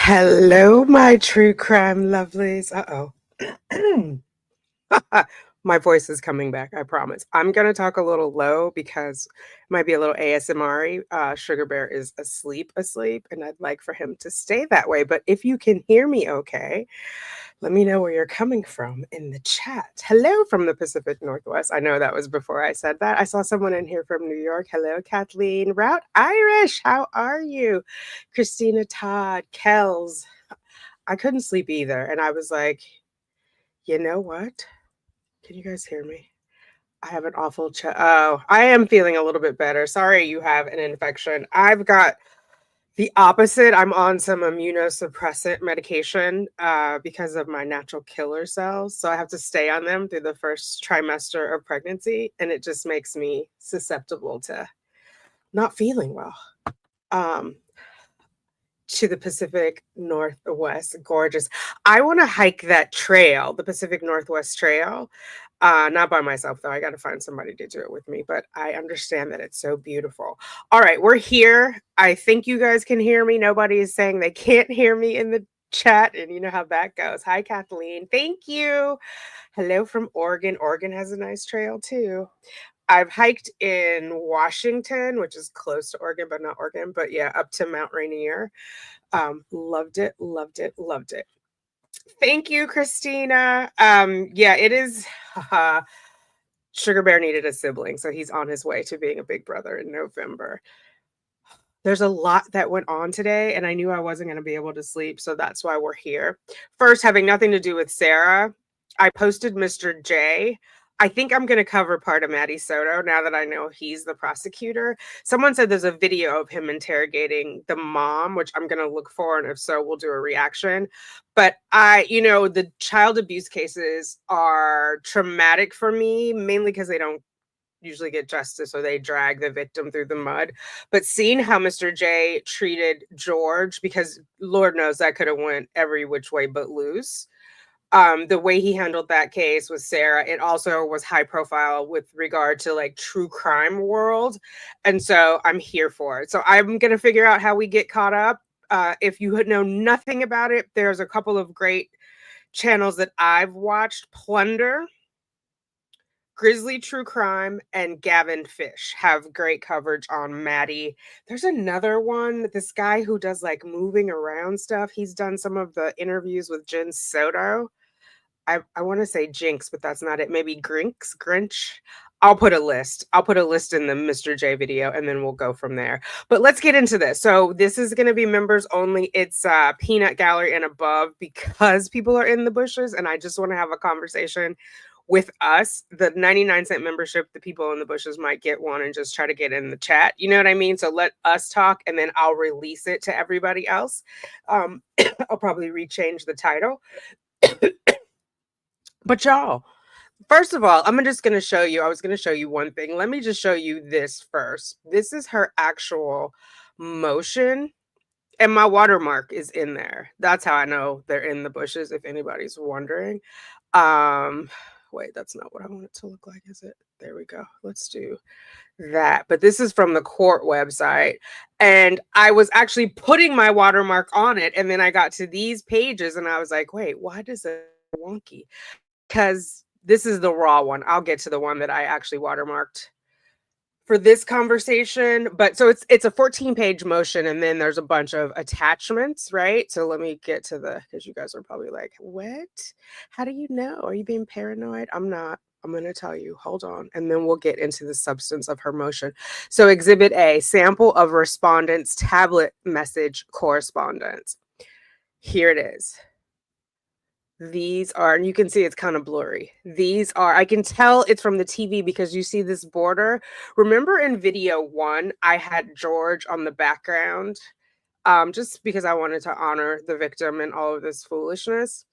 Hello, my true crime lovelies. Uh-oh. My voice is coming back, I promise. I'm going to talk a little low because it might be a little ASMR-y. Sugar Bear is asleep, and I'd like for him to stay that way. But if you can hear me okay, let me know where you're coming from in the chat. Hello from the Pacific Northwest. I know that was before I said that. I saw someone in here from New York. Hello, Kathleen. Route Irish, how are you? Christina Todd, Kells. I couldn't sleep either. And I was like, you know what? Can you guys hear me? I have an awful oh, I am feeling a little bit better. Sorry you have an infection. I've got the opposite. I'm on some immunosuppressant medication because of my natural killer cells. So I have to stay on them through the first trimester of pregnancy. And it just makes me susceptible to not feeling well. To the Pacific Northwest, gorgeous. I want to hike that trail, the Pacific Northwest Trail. Not by myself, though. I got to find somebody to do it with me, but I understand that it's so beautiful. All right, we're here. I think you guys can hear me. Nobody is saying they can't hear me in the chat, and you know how that goes. Hi, Kathleen. Thank you. Hello from Oregon. Oregon has a nice trail, too. I've hiked in Washington, which is close to Oregon, but not Oregon, but yeah, up to Mount Rainier. Loved it, loved it, loved it. Thank you, Christina. Yeah, it is. Sugar Bear needed a sibling, so he's on his way to being a big brother in November. There's a lot that went on today, and I knew I wasn't going to be able to sleep, so that's why we're here. First, having nothing to do with Sarah, I posted Mr. J. I think I'm going to cover part of Matty Soto now that I know he's the prosecutor. Someone said there's a video of him interrogating the mom, which I'm going to look for, and if so, we'll do a reaction. But the child abuse cases are traumatic for me, mainly because they don't usually get justice or they drag the victim through the mud. But seeing how Mr. J treated George, because Lord knows that could have went every which way but loose. The way he handled that case with Sarah, it also was high profile with regard to like true crime world. And so I'm here for it. So I'm going to figure out how we get caught up. If you know nothing about it, there's a couple of great channels that I've watched. Plunder, Grizzly True Crime, and Gavin Fish have great coverage on Maddie. There's another one, this guy who does like moving around stuff. He's done some of the interviews with Jen Soto. I want to say Jinx, but that's not it. Maybe Grinch. I'll put a list in the Mr. J video, and then we'll go from there. But let's get into this. So this is going to be members only. It's peanut gallery and above because people are in the bushes, and I just want to have a conversation with us. The 99-cent membership, the people in the bushes might get one and just try to get in the chat. You know what I mean? So let us talk, and then I'll release it to everybody else. I'll probably rechange the title. But y'all, first of all, I'm just going to show you. I was going to show you one thing. Let me just show you this first. This is her actual motion. And my watermark is in there. That's how I know they're in the bushes, if anybody's wondering. Wait, that's not what I want it to look like, is it? There we go. Let's do that. But this is from the court website. And I was actually putting my watermark on it. And then I got to these pages and I was like, wait, why does it wonky? Because this is the raw one. I'll get to the one that I actually watermarked for this conversation. But so it's a 14-page motion, and then there's a bunch of attachments, right? So let me get to because you guys are probably like, what? How do you know? Are you being paranoid? I'm not. I'm going to tell you. Hold on. And then we'll get into the substance of her motion. So Exhibit A, sample of respondent's tablet message correspondence. Here it is. These are, and you can see it's kind of blurry. These are, I can tell it's from the TV because you see this border. Remember in video 1, I had George on the background, just because I wanted to honor the victim and all of this foolishness.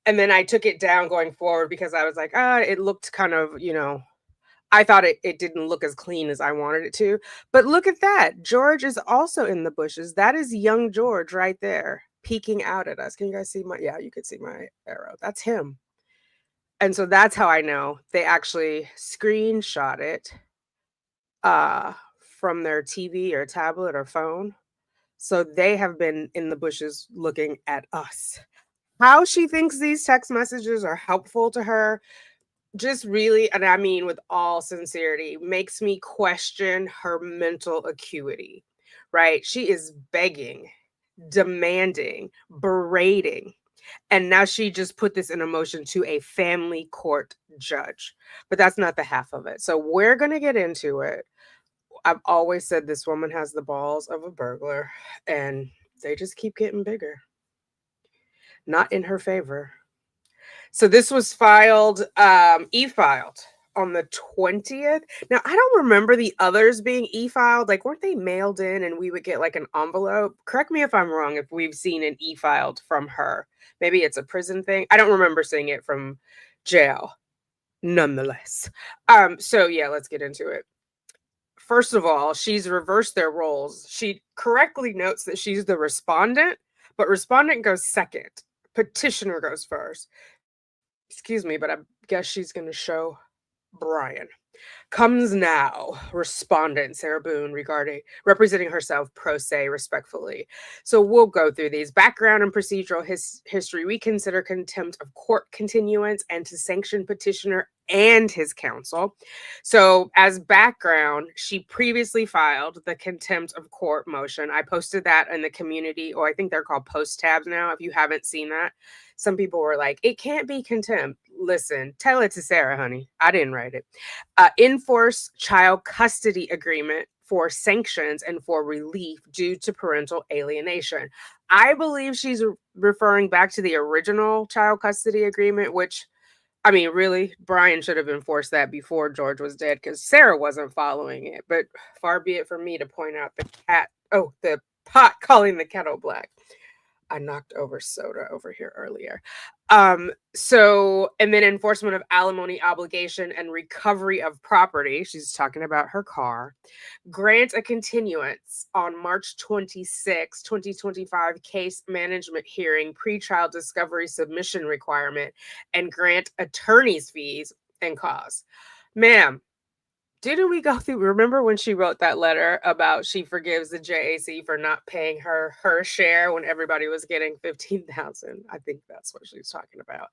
And then I took it down going forward because I was like, it looked kind of, I thought it didn't look as clean as I wanted it to. But look at that. George is also in the bushes. That is young George right there, peeking out at us. Can you guys see you could see my arrow. That's him. And so that's how I know they actually screenshot it from their TV or tablet or phone. So they have been in the bushes looking at us. How she thinks these text messages are helpful to her just really, and I mean with all sincerity, makes me question her mental acuity, right? She is begging, demanding, berating. And now she just put this in a motion to a family court judge. But that's not the half of it. So we're going to get into it. I've always said this woman has the balls of a burglar, and they just keep getting bigger. Not in her favor. So this was filed, e-filed on the 20th. Now, I don't remember the others being e-filed. Like, weren't they mailed in and we would get like an envelope? Correct me if I'm wrong, if we've seen an e-filed from her. Maybe it's a prison thing. I don't remember seeing it from jail, nonetheless. So yeah, let's get into it. First of all, she's reversed their roles. She correctly notes that she's the respondent, but respondent goes second. Petitioner goes first. Excuse me, but I guess she's going to show Brian. Comes now, respondent Sarah Boone, representing herself pro se respectfully. So we'll go through these. Background and procedural history. We consider contempt of court continuance and to sanction petitioner and his counsel. So as background, she previously filed the contempt of court motion. I posted that in the community, or I think they're called post tabs now, if you haven't seen that. Some people were like, it can't be contempt. Listen, tell it to Sarah, honey. I didn't write it. Enforce child custody agreement for sanctions and for relief due to parental alienation. I believe she's referring back to the original child custody agreement, which, I mean, really, Brian should have enforced that before George was dead because Sarah wasn't following it. But far be it from me to point out the pot calling the kettle black. I knocked over soda over here earlier. And then enforcement of alimony obligation and recovery of property. She's talking about her car. Grant a continuance on March 26, 2025 case management hearing, pretrial discovery submission requirement, and grant attorney's fees and costs. Ma'am, didn't we go through, remember when she wrote that letter about she forgives the JAC for not paying her share when everybody was getting $15,000? I think that's what she's talking about.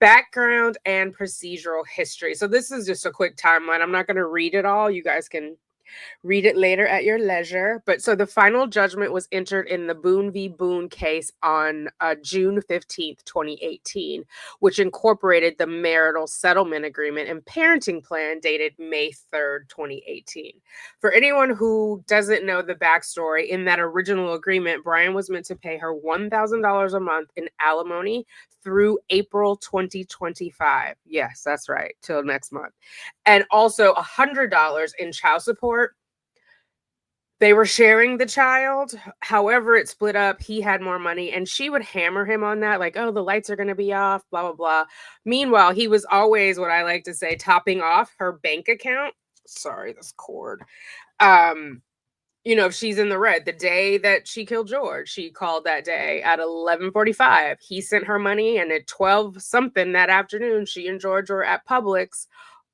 Background and procedural history. So this is just a quick timeline. I'm not going to read it all. You guys can read it later at your leisure. But so the final judgment was entered in the Boone v. Boone case on June 15th, 2018, which incorporated the marital settlement agreement and parenting plan dated May 3rd, 2018. For anyone who doesn't know the backstory, in that original agreement, Brian was meant to pay her $1,000 a month in alimony through April 2025. Yes, that's right, till next month. And also $100 in child support. They were sharing the child. However, it split up. He had more money, and she would hammer him on that, like, oh, the lights are going to be off, blah, blah, blah. Meanwhile, he was always, what I like to say, topping off her bank account. Sorry, this cord. If she's in the red, the day that she killed George, she called that day at 11:45. He sent her money, and at 12 something that afternoon, she and George were at Publix,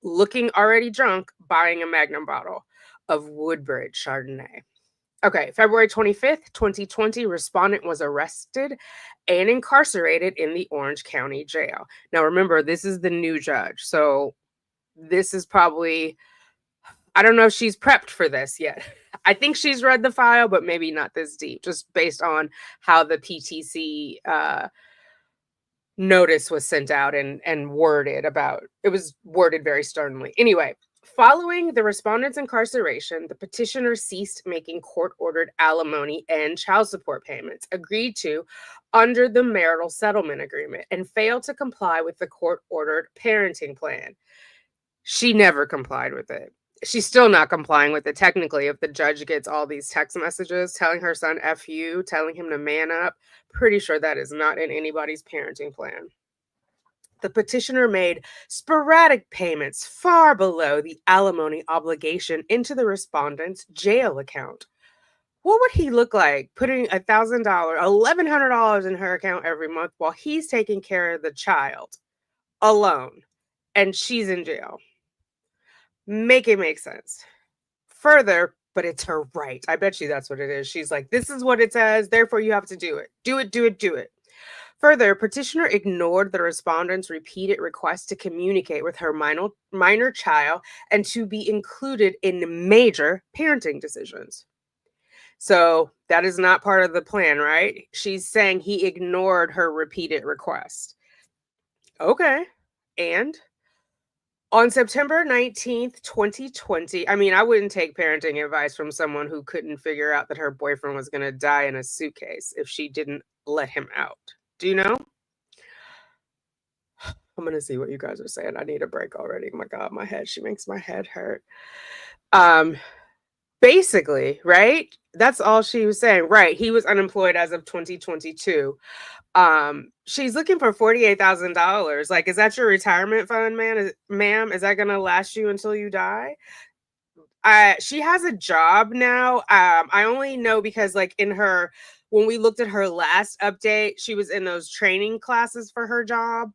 looking already drunk, buying a Magnum bottle of Woodbridge Chardonnay. Okay, February 25th, 2020, respondent was arrested and incarcerated in the Orange County Jail. Now, remember, this is the new judge, so this is probably, I don't know if she's prepped for this yet. I think she's read the file, but maybe not this deep, just based on how the PTC notice was sent out and worded about. It was worded very sternly. Anyway, following the respondent's incarceration, the petitioner ceased making court-ordered alimony and child support payments agreed to under the marital settlement agreement and failed to comply with the court-ordered parenting plan. She never complied with it. She's still not complying with it technically. If the judge gets all these text messages telling her son F you, telling him to man up, pretty sure that is not in anybody's parenting plan. The petitioner made sporadic payments far below the alimony obligation into the respondent's jail account. What would he look like putting $1,000, $1,100 in her account every month while he's taking care of the child alone and she's in jail? Make it make sense. Further, but it's her right. I bet you that's what it is. She's like, this is what it says, therefore you have to do it. Do it, do it, do it. Further, petitioner ignored the respondent's repeated request to communicate with her minor child and to be included in major parenting decisions. So that is not part of the plan, right? She's saying he ignored her repeated request. Okay. And on September 19th, 2020, I mean, I wouldn't take parenting advice from someone who couldn't figure out that her boyfriend was going to die in a suitcase if she didn't let him out. Do you know? I'm going to see what you guys are saying. I need a break already. Oh my God, my head. She makes my head hurt. Basically, right? That's all she was saying. Right. He was unemployed as of 2022. She's looking for $48,000. Like, is that your retirement fund, ma'am? Is that gonna last you until you die? She has a job now. I only know because like when we looked at her last update, she was in those training classes for her job.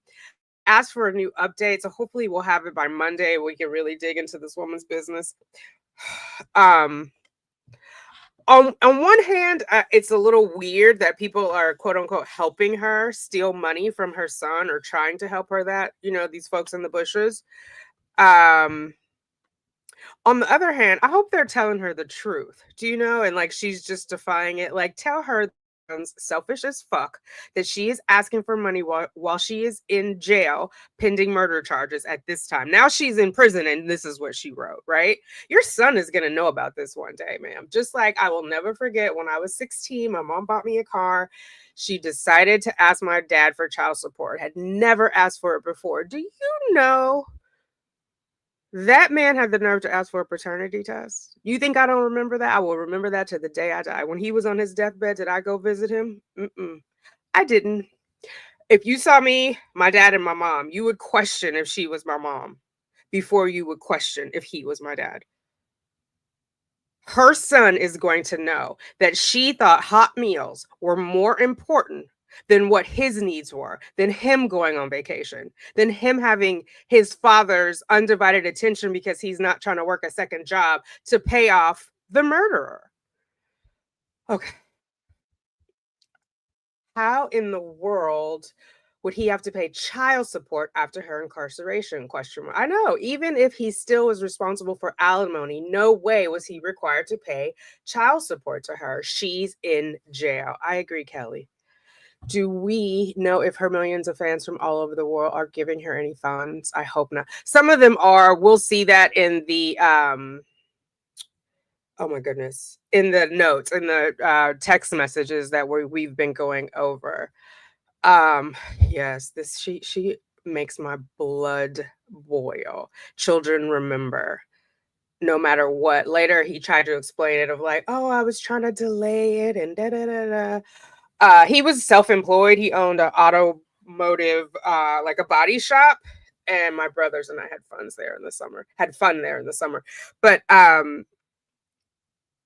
Asked for a new update, so hopefully we'll have it by Monday. We can really dig into this woman's business. On one hand, it's a little weird that people are quote unquote helping her steal money from her son or trying to help her that, these folks in the bushes. On the other hand, I hope they're telling her the truth. Do you know? And like she's just defying it. Like tell her selfish as fuck that she is asking for money while she is in jail pending murder charges at this time. Now she's in prison and this is what she wrote, right? Your son is going to know about this one day, ma'am. Just like I will never forget when I was 16, my mom bought me a car. She decided to ask my dad for child support, had never asked for it before. Do you know that man had the nerve to ask for a paternity test? You think I don't remember that? I will remember that to the day I die. When he was on his deathbed, did I go visit him? I didn't. If you saw me, my dad and my mom, you would question if she was my mom before you would question if he was my dad. Her son is going to know that she thought hot meals were more important than what his needs were, than him going on vacation, than him having his father's undivided attention because he's not trying to work a second job to pay off the murderer. Okay. How in the world would he have to pay child support after her incarceration? I know, even if he still was responsible for alimony, no way was he required to pay child support to her. She's in jail. I agree, Kelly. Do we know if her millions of fans from all over the world are giving her any funds? I hope not. Some of them are. We'll see that in the oh my goodness, in the notes, in the text messages that we've been going over. Yes, this she makes my blood boil. Children remember. No matter what. Later he tried to explain it of like, oh, I was trying to delay it and da da da da. He was self-employed. He owned an automotive, like a body shop, and my brothers and I had fun there in the summer. But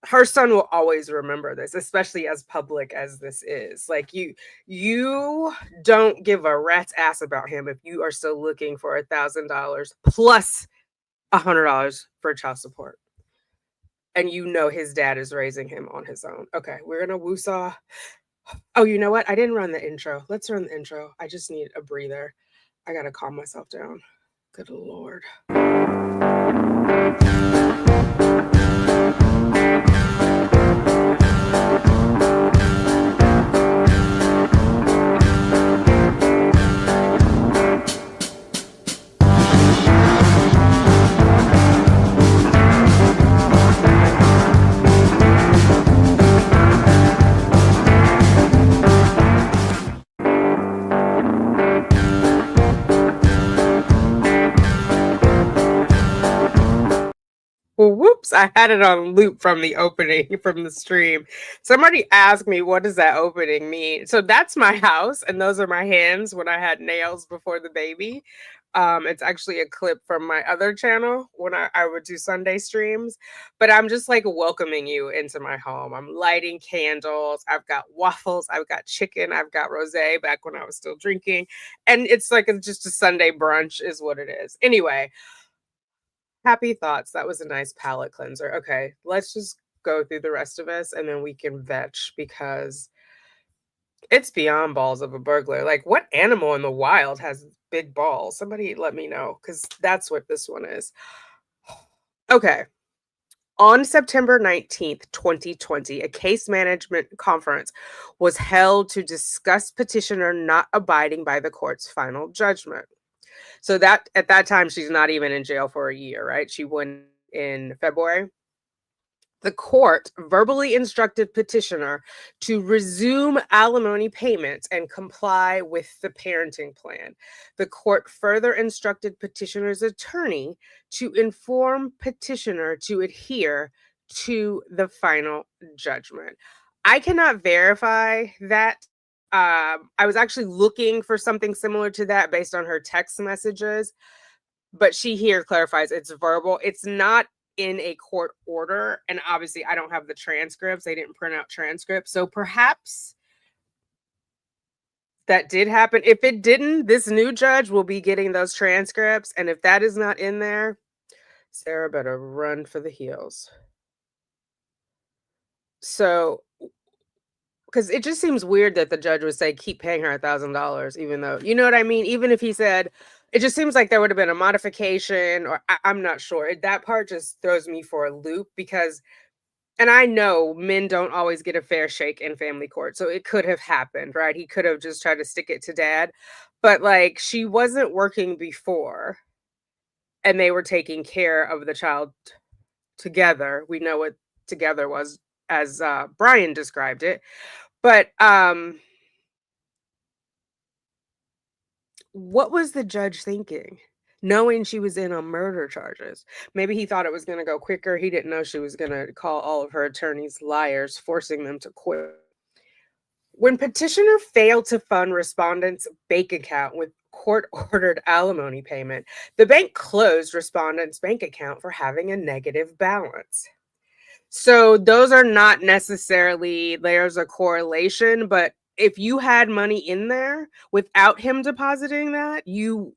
her son will always remember this, especially as public as this is. Like you don't give a rat's ass about him if you are still looking for $1,000 plus $100 for child support. And you know his dad is raising him on his own. Okay, we're gonna woosaw. Oh, you know what? I didn't run the intro. Let's run the intro. I just need a breather. I gotta calm myself down. Good Lord. Well, whoops, I had it on loop from the opening, from the stream. Somebody asked me, what does that opening mean? So that's my house, and those are my hands when I had nails before the baby. It's actually a clip from my other channel when I would do Sunday streams. But I'm just like welcoming you into my home. I'm lighting candles. I've got waffles. I've got chicken. I've got rosé back when I was still drinking. And it's like just a Sunday brunch is what it is. Anyway, Happy thoughts. That was a nice palate cleanser. Okay, let's just go through the rest of us and then we can vetch because it's beyond balls of a burglar. Like, what animal in the wild has big balls? Somebody let me know because that's what this one is. Okay. On September 19th, 2020, a case management conference was held to discuss petitioner not abiding by the court's final judgment. So that at that time she's not even in jail for a year, right? She went in February. The court verbally instructed petitioner to resume alimony payments and comply with the parenting plan. The court further instructed petitioner's attorney to inform petitioner to adhere to the final judgment. I cannot verify that. I was actually looking for something similar to that based on her text messages, but she here clarifies it's verbal. It's not in a court order. And obviously, I don't have the transcripts. They didn't print out transcripts. So perhaps that did happen. If it didn't, this new judge will be getting those transcripts. And if that is not in there, Sarah better run for the hills. So, because it just seems weird that the judge would say, keep paying her $1,000, even though, you know what I mean? Even if he said, it just seems like there would have been a modification, or I'm not sure. That part just throws me for a loop because, and I know men don't always get a fair shake in family court. So it could have happened, right? He could have just tried to stick it to dad. But like, she wasn't working before and they were taking care of the child together. We know what together was as Brian described it. But what was the judge thinking? Knowing she was in on murder charges. Maybe he thought it was going to go quicker. He didn't know she was going to call all of her attorneys liars, forcing them to quit. When petitioner failed to fund respondent's bank account with court-ordered alimony payment, the bank closed respondent's bank account for having a negative balance. So those are not necessarily, there's a correlation, but if you had money in there without him depositing that, your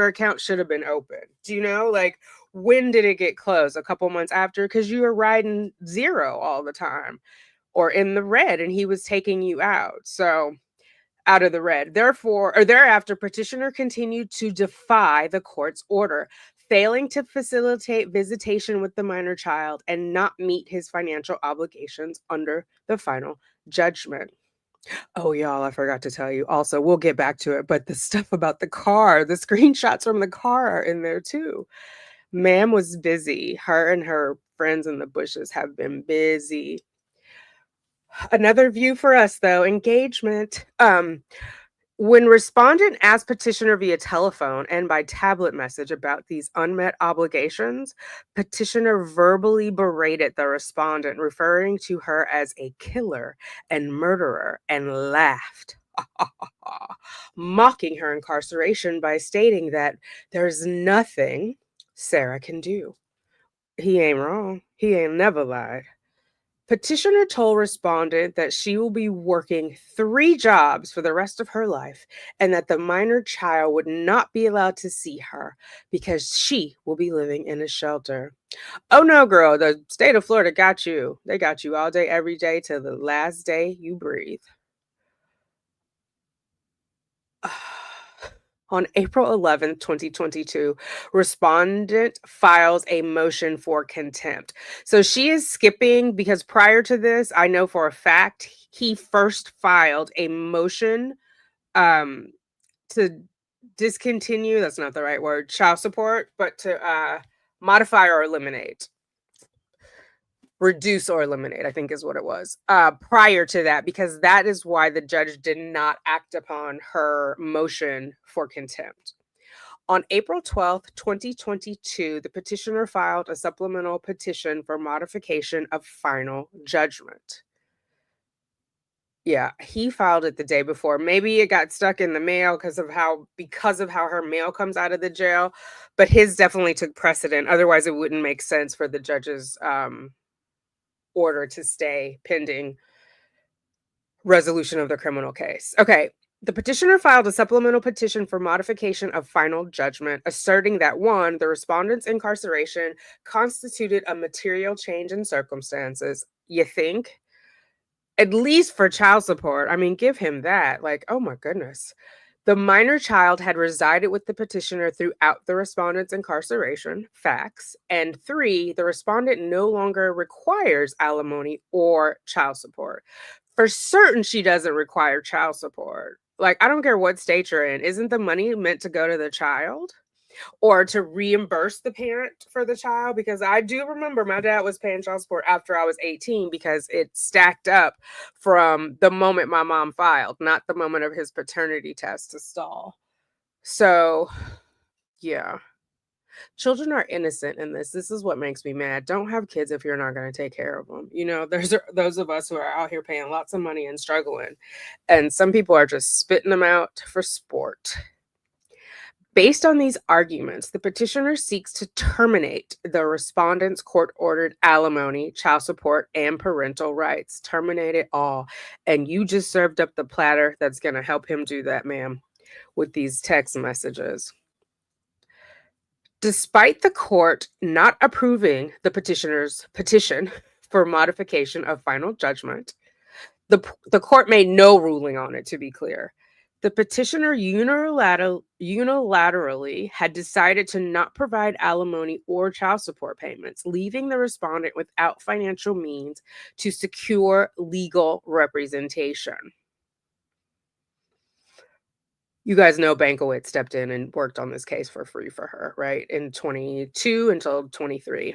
account should have been open. Do you know? Like, when did it get closed? A couple months after? Because you were riding zero all the time or in the red and he was taking you out. So out of the red. Therefore, or thereafter, petitioner continued to defy the court's order, failing to facilitate visitation with the minor child and not meet his financial obligations under the final judgment. Oh, y'all, I forgot to tell you. Also, we'll get back to it, but the stuff about the car, the screenshots from the car are in there too. Ma'am was busy. Her and her friends in the bushes have been busy. Another view for us, though, engagement. When respondent asked petitioner via telephone and by tablet message about these unmet obligations, petitioner verbally berated the respondent, referring to her as a killer and murderer, and laughed, mocking her incarceration by stating that there's nothing Sarah can do. He ain't wrong. He ain't never lied. Petitioner told respondent that she will be working 3 jobs for the rest of her life and that the minor child would not be allowed to see her because she will be living in a shelter. Oh no, girl, the state of Florida got you. They got you all day, every day till the last day you breathe. On April 11th, 2022, respondent files a motion for contempt. So she is skipping because prior to this, I know for a fact he first filed a motion to discontinue, that's not the right word, child support, but to modify or eliminate. Reduce or eliminate, I think is what it was, prior to that, because that is why the judge did not act upon her motion for contempt. On April 12th, 2022, the petitioner filed a supplemental petition for modification of final judgment. Yeah, he filed it the day before. Maybe it got stuck in the mail because of how her mail comes out of the jail, but his definitely took precedent. Otherwise, it wouldn't make sense for the judge's order to stay pending resolution of the criminal case. Okay. The petitioner filed a supplemental petition for modification of final judgment, asserting that 1, the respondent's incarceration constituted a material change in circumstances. You think? At least for child support. I mean, give him that. Like, oh my goodness. The minor child had resided with the petitioner throughout the respondent's incarceration. Facts. And 3, the respondent no longer requires alimony or child support. For certain, she doesn't require child support. Like, I don't care what state you're in. Isn't the money meant to go to the child or to reimburse the parent for the child? Because I do remember my dad was paying child support after I was 18 because it stacked up from the moment my mom filed, not the moment of his paternity test to stall. So, yeah. Children are innocent in this. This is what makes me mad. Don't have kids if you're not going to take care of them. You know, there's those of us who are out here paying lots of money and struggling, and some people are just spitting them out for sport. Based on these arguments, the petitioner seeks to terminate the respondent's court-ordered alimony, child support, and parental rights. Terminate it all. And you just served up the platter that's going to help him do that, ma'am, with these text messages. Despite the court not approving the petitioner's petition for modification of final judgment, the court made no ruling on it, to be clear. The petitioner unilaterally had decided to not provide alimony or child support payments, leaving the respondent without financial means to secure legal representation. You guys know Bankowitz stepped in and worked on this case for free for her, right? In 22 until 23.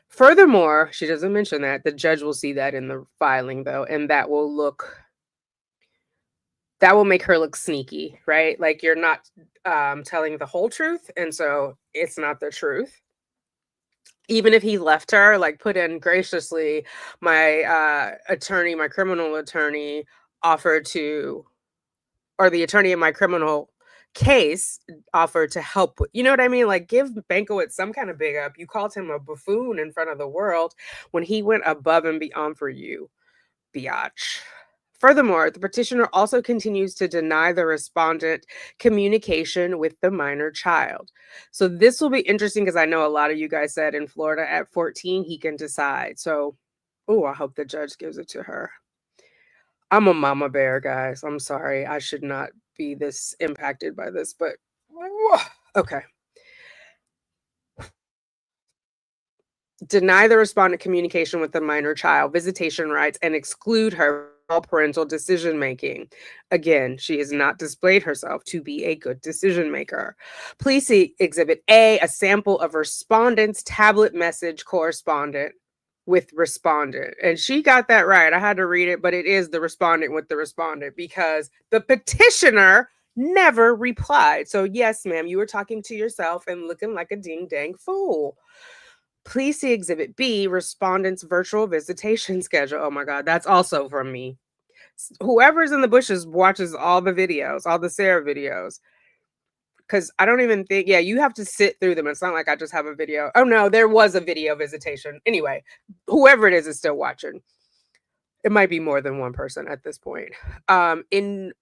Furthermore, she doesn't mention that. The judge will see that in the filing, though, and that will make her look sneaky, right? Like you're not telling the whole truth, and so it's not the truth. Even if he left her, like put in graciously, my attorney, my criminal attorney offered to, or the attorney in my criminal case offered to help with, you know what I mean? Like give Bankowitz some kind of big up. You called him a buffoon in front of the world when he went above and beyond for you, biatch. Furthermore, the petitioner also continues to deny the respondent communication with the minor child. So this will be interesting because I know a lot of you guys said in Florida at 14, he can decide. So, oh, I hope the judge gives it to her. I'm a mama bear, guys. I'm sorry. I should not be this impacted by this, but okay. Deny the respondent communication with the minor child, visitation rights, and exclude her from all parental decision making. Again, she has not displayed herself to be a good decision maker. Please see Exhibit A, a sample of respondent's tablet message correspondent with respondent. And she got that right. I had to read it, but it is the respondent with the respondent because the petitioner never replied. So, yes, ma'am, you were talking to yourself and looking like a ding dang fool. Please see Exhibit B, respondent's virtual visitation schedule. Oh my God, that's also from me. Whoever's in the bushes watches all the videos, all the Sarah videos. Because I don't even think, yeah, you have to sit through them. It's not like I just have a video. Oh no, there was a video visitation. Anyway, whoever it is still watching. It might be more than one person at this point. In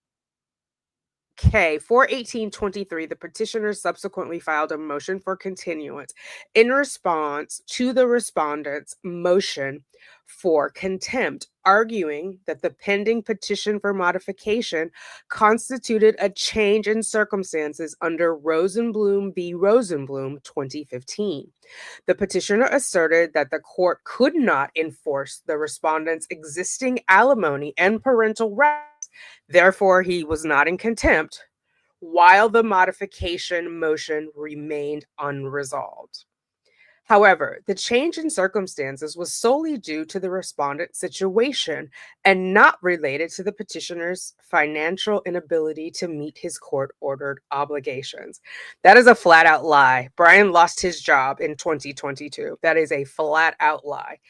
K, 4/18/23, the petitioner subsequently filed a motion for continuance in response to the respondent's motion for contempt, arguing that the pending petition for modification constituted a change in circumstances under Rosenblum v. Rosenblum 2015. The petitioner asserted that the court could not enforce the respondent's existing alimony and parental rights. Therefore, he was not in contempt while the modification motion remained unresolved. However, the change in circumstances was solely due to the respondent's situation and not related to the petitioner's financial inability to meet his court-ordered obligations. That is a flat-out lie. Brian lost his job in 2022. That is a flat-out lie.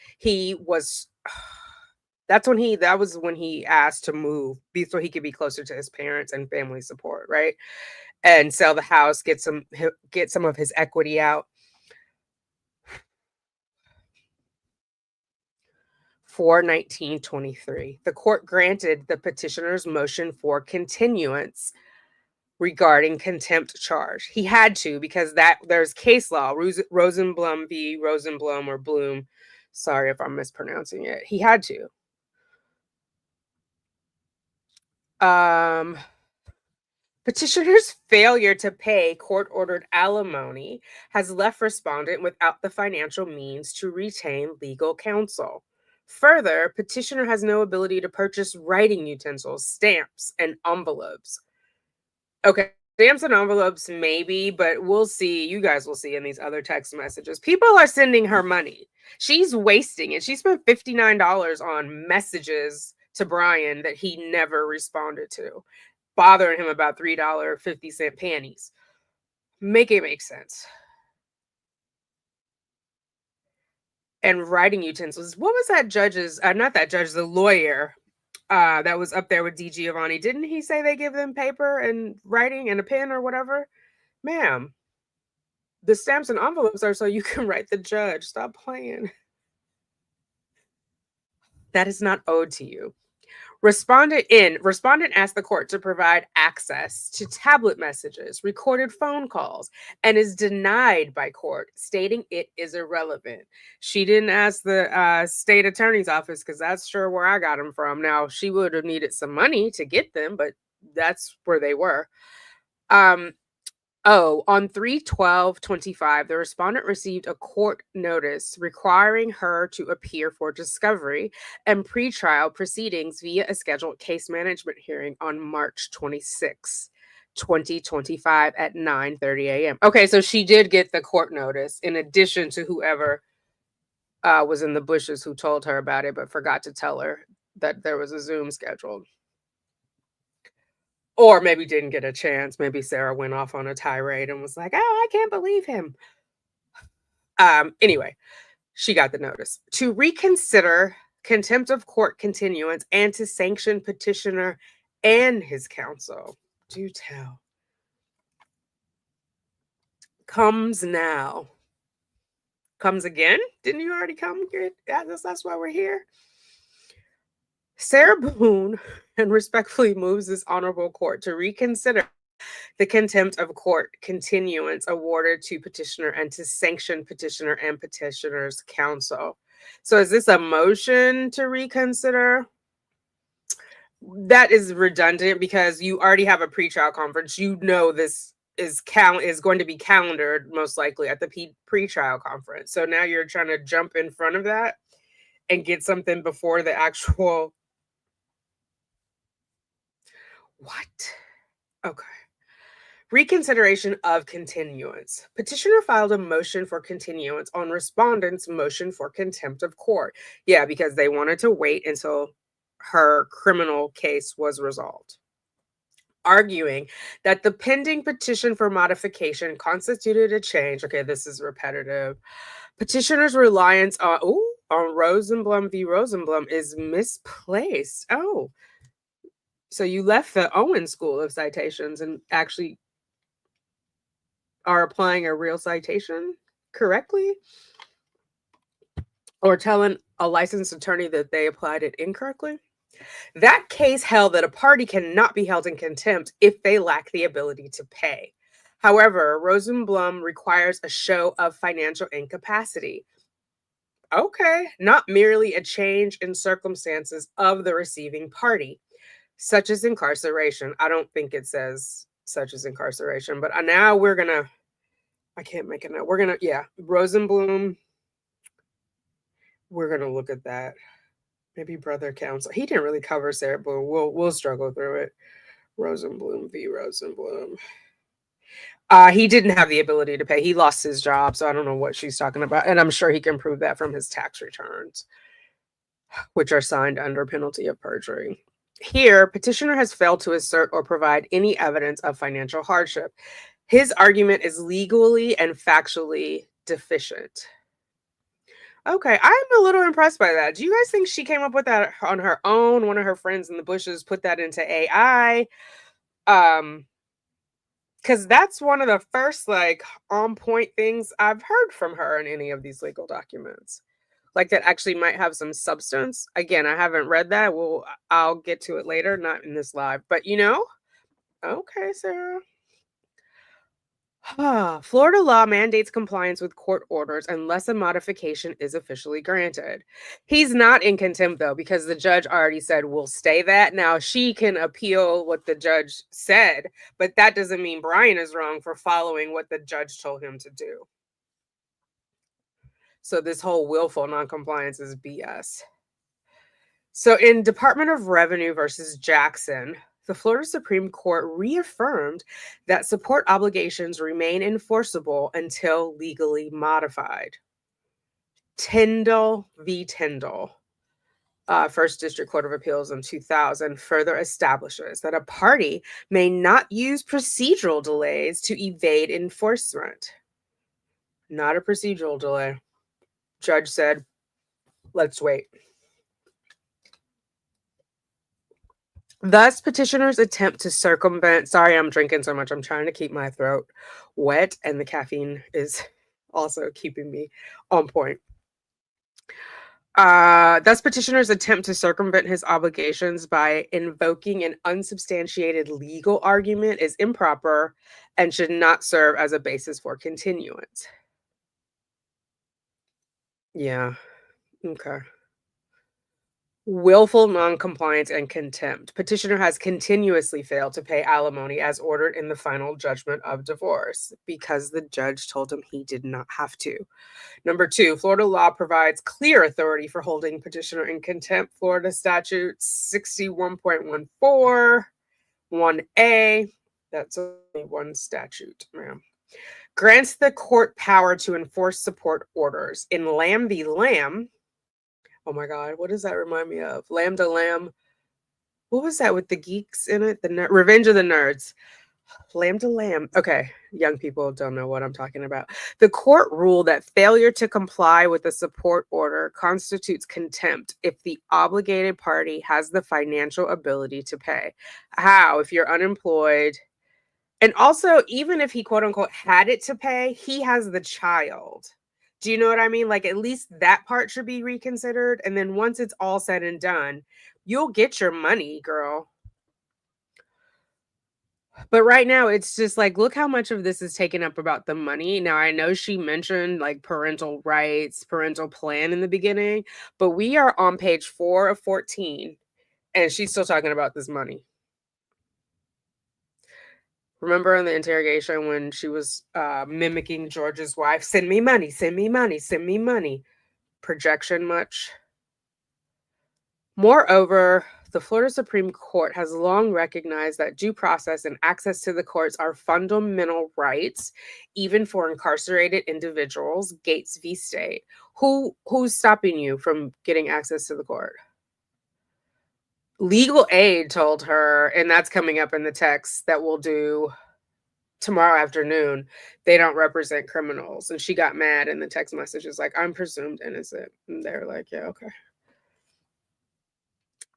That was when he asked to move so he could be closer to his parents and family support, right? And sell the house, get some of his equity out. 4/19/23. The court granted the petitioner's motion for continuance regarding contempt charge. He had to, because there's case law, Rosenblum v. Rosenblum or Bloom. Sorry if I'm mispronouncing it. He had to. Petitioner's failure to pay court-ordered alimony has left respondent without the financial means to retain legal counsel. Further, petitioner has no ability to purchase writing utensils, stamps, and envelopes. Okay, stamps and envelopes maybe, but we'll see. You guys will see in these other text messages. People are sending her money. She's wasting it. She spent $59 on messages to Brian that he never responded to, bothering him about $3.50 panties. Make it make sense. And writing utensils. What was that judge's, not that judge, the lawyer that was up there with D. Giovanni? Didn't he say they give them paper and writing and a pen or whatever? Ma'am, the stamps and envelopes are so you can write the judge. Stop playing. That is not owed to you. Respondent asked the court to provide access to tablet messages, recorded phone calls, and is denied by court, stating it is irrelevant. She didn't ask the state attorney's office, because that's sure where I got them from. Now, she would have needed some money to get them, but that's where they were. On 3/12/25, the respondent received a court notice requiring her to appear for discovery and pretrial proceedings via a scheduled case management hearing on March 26, 2025 at 9:30 a.m. Okay, so she did get the court notice in addition to whoever was in the bushes who told her about it but forgot to tell her that there was a Zoom scheduled. Or maybe didn't get a chance. Maybe Sarah went off on a tirade and was like, "Oh, I can't believe him." Anyway, she got the notice to reconsider contempt of court continuance and to sanction petitioner and his counsel. Do tell. Comes now. Comes again? Didn't you already come here? That's why we're here. Sarah Boone and respectfully moves this honorable court to reconsider the contempt of court continuance awarded to petitioner and to sanction petitioner and petitioner's counsel. So is this a motion to reconsider? That is redundant because you already have a pretrial conference. You know this is going to be calendared most likely at the pretrial conference. So now you're trying to jump in front of that and get something before the actual. What? Okay. Reconsideration of continuance. Petitioner filed a motion for continuance on respondent's motion for contempt of court. Yeah, because they wanted to wait until her criminal case was resolved, arguing that the pending petition for modification constituted a change. Okay, this is repetitive. Petitioner's reliance on Rosenblum v. Rosenblum is misplaced. Oh, so you left the Owen School of Citations and actually are applying a real citation correctly? Or telling a licensed attorney that they applied it incorrectly? That case held that a party cannot be held in contempt if they lack the ability to pay. However, Rosenblum requires a show of financial incapacity. Okay, not merely a change in circumstances of the receiving party, such as incarceration. I don't think it says such as incarceration, but now I can't make a note. Rosenblum. We're gonna look at that. Maybe brother counsel. He didn't really cover Sarah Boone. We'll struggle through it. Rosenblum v. Rosenblum. He didn't have the ability to pay. He lost his job, so I don't know what she's talking about. And I'm sure he can prove that from his tax returns, which are signed under penalty of perjury. Here, petitioner has failed to assert or provide any evidence of financial hardship. His argument is legally and factually deficient. Okay, I'm a little impressed by that. Do you guys think she came up with that on her own? One of her friends in the bushes put that into AI? Because that's one of the first on point things I've heard from her in any of these legal documents. like that actually might have some substance. Again, I haven't read that. I'll get to it later, not in this live, but okay, Sarah. Florida law mandates compliance with court orders unless a modification is officially granted. He's not in contempt, though, because the judge already said we'll stay that. Now, she can appeal what the judge said, but that doesn't mean Brian is wrong for following what the judge told him to do. So, this whole willful noncompliance is BS. So, in Department of Revenue versus Jackson, the Florida Supreme Court reaffirmed that support obligations remain enforceable until legally modified. Tyndall v. Tyndall, First District Court of Appeals in 2000, further establishes that a party may not use procedural delays to evade enforcement. Not a procedural delay. Judge said, let's wait. Thus, petitioners attempt to circumvent. Sorry, I'm drinking so much. I'm trying to keep my throat wet, and the caffeine is also keeping me on point. Thus, petitioners attempt to circumvent his obligations by invoking an unsubstantiated legal argument is improper and should not serve as a basis for continuance. Yeah. Okay. Willful noncompliance and contempt. Petitioner has continuously failed to pay alimony as ordered in the final judgment of divorce because the judge told him he did not have to. Number 2, Florida law provides clear authority for holding petitioner in contempt. Florida statute 61.14, 1A. That's only one statute, ma'am. Grants the court power to enforce support orders. In Lamb v. Lamb, oh my God, what does that remind me of? Lamb to Lamb. What was that with the geeks in it? Revenge of the Nerds. Lamb to Lamb. Okay, young people don't know what I'm talking about. The court ruled that failure to comply with a support order constitutes contempt if the obligated party has the financial ability to pay. How? If you're unemployed. And also, even if he quote unquote had it to pay, he has the child. Do you know what I mean? Like, at least that part should be reconsidered. And then once it's all said and done, you'll get your money, girl. But right now, it's just like, look how much of this is taken up about the money. Now, I know she mentioned like parental rights, parental plan in the beginning, but we are on page 4 of 14, and she's still talking about this money. Remember in the interrogation when she was mimicking George's wife? Send me money, send me money, send me money. Projection much? Moreover, the Florida Supreme Court has long recognized that due process and access to the courts are fundamental rights, even for incarcerated individuals. Gates v. State. Who's stopping you from getting access to the court? Legal aid told her, and that's coming up in the text that we'll do tomorrow afternoon, they don't represent criminals. And she got mad in the text messages like, I'm presumed innocent. And they're like, yeah, okay.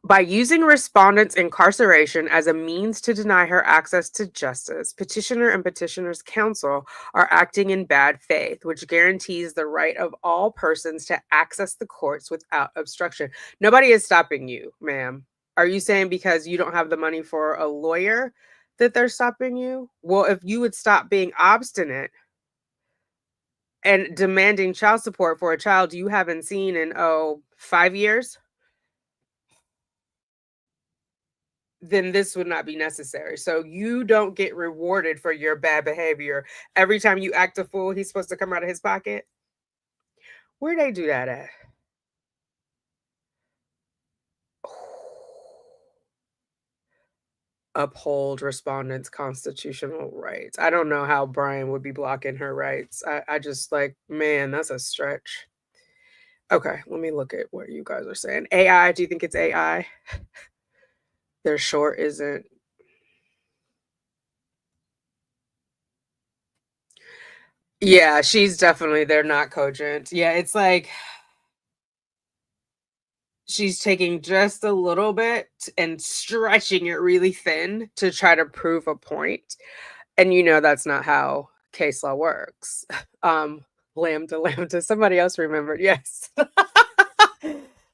By using respondent's incarceration as a means to deny her access to justice, petitioner and petitioner's counsel are acting in bad faith, which guarantees the right of all persons to access the courts without obstruction. Nobody is stopping you, ma'am. Are you saying because you don't have the money for a lawyer that they're stopping you? Well, if you would stop being obstinate and demanding child support for a child you haven't seen in 5 years, then this would not be necessary. So you don't get rewarded for your bad behavior. Every time you act a fool, he's supposed to come out of his pocket. Where they do that at? Uphold respondents' constitutional rights. I don't know how Brian would be blocking her rights. I just like, man, that's a stretch. Okay, let me look at what you guys are saying. AI, do you think it's AI? Their short isn't. Yeah, they're not cogent. Yeah, it's like she's taking just a little bit and stretching it really thin to try to prove a point. And that's not how case law works. Lambda, somebody else remembered. Yes.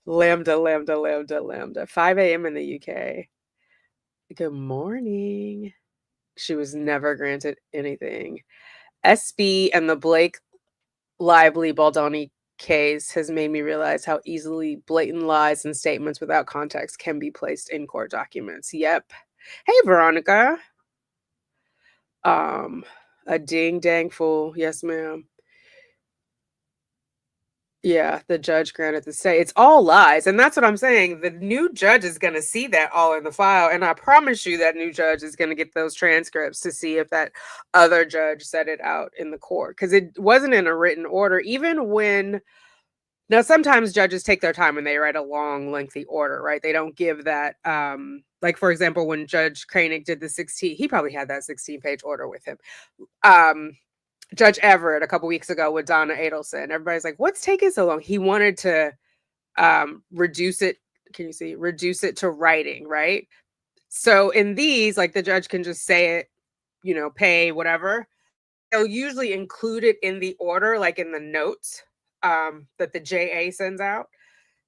Lambda, lambda, lambda, lambda. 5 a.m. in the UK. Good morning. She was never granted anything. SB and the Blake Lively Baldoni case has made me realize how easily blatant lies and statements without context can be placed in court documents. Yep. Hey, Veronica. Um, a ding dang fool. Yes, ma'am. Yeah, the judge granted the stay. It's all lies. And that's what I'm saying. The new judge is going to see that all in the file. And I promise you that new judge is going to get those transcripts to see if that other judge said it out in the court. Because it wasn't in a written order. Even when, now sometimes judges take their time and they write a long, lengthy order, right? They don't give that, like for example, when Judge Koenig did the 16, he probably had that 16-page order with him. Judge Everett a couple weeks ago with Donna Adelson. Everybody's like, what's taking so long? He wanted to reduce it. Can you see? Reduce it to writing, right? So in these, like the judge can just say it, pay, whatever. They'll usually include it in the order, like in the notes that the JA sends out.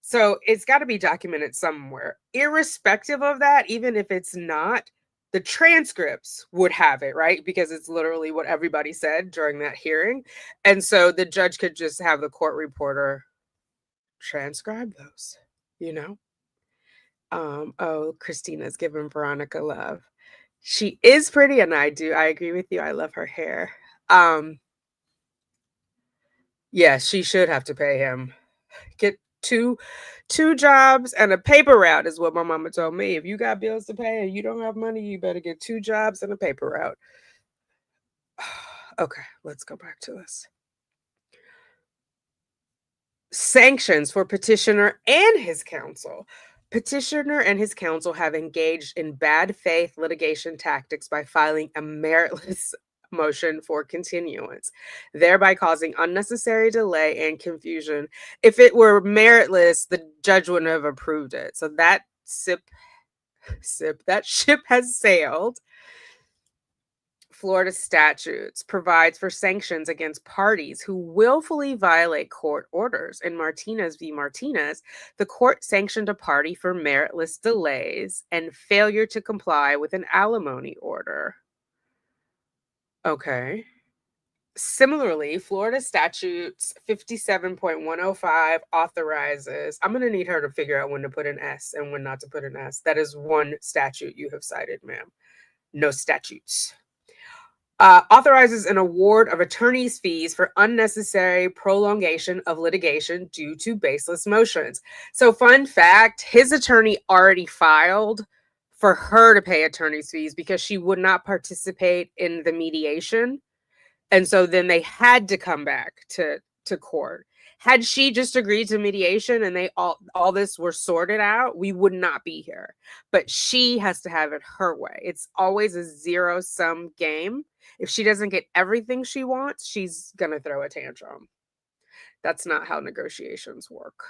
So it's got to be documented somewhere. Irrespective of that, even if it's not, the transcripts would have it, right? Because it's literally what everybody said during that hearing. And so the judge could just have the court reporter transcribe those, you know? Oh, Christina's giving Veronica love. She is pretty, and I agree with you. I love her hair. Yeah, she should have to pay him. Get two jobs and a paper route is what my mama told me. If you got bills to pay and you don't have money, you better get 2 jobs and a paper route. Okay, let's go back to this. Sanctions for petitioner and his counsel. Petitioner and his counsel have engaged in bad faith litigation tactics by filing a meritless motion for continuance, thereby causing unnecessary delay and confusion. If it were meritless, the judge wouldn't have approved it. So that that ship has sailed. Florida statutes provides for sanctions against parties who willfully violate court orders. In Martinez v. Martinez, the court sanctioned a party for meritless delays and failure to comply with an alimony order. Okay. Similarly, Florida statutes 57.105 authorizes, I'm going to need her to figure out when to put an S and when not to put an S. That is one statute you have cited, ma'am. No statutes. Authorizes an award of attorney's fees for unnecessary prolongation of litigation due to baseless motions. So, fun fact, his attorney already filed for her to pay attorney's fees because she would not participate in the mediation. And so then they had to come back to court. Had she just agreed to mediation and they all this were sorted out, we would not be here. But she has to have it her way. It's always a zero-sum game. If she doesn't get everything she wants, she's going to throw a tantrum. That's not how negotiations work.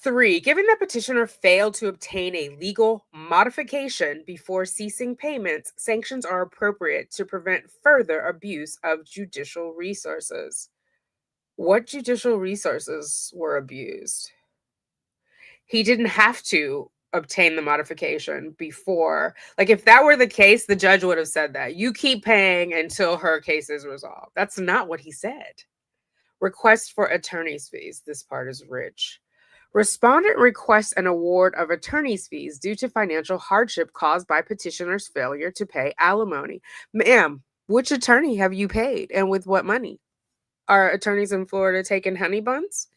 3, given that petitioner failed to obtain a legal modification before ceasing payments, sanctions are appropriate to prevent further abuse of judicial resources. What judicial resources were abused? He didn't have to obtain the modification before. Like, if that were the case, the judge would have said that. You keep paying until her case is resolved. That's not what he said. Request for attorney's fees. This part is rich. Respondent requests an award of attorney's fees due to financial hardship caused by petitioner's failure to pay alimony. Ma'am, which attorney have you paid and with what money? Are attorneys in Florida taking honey buns?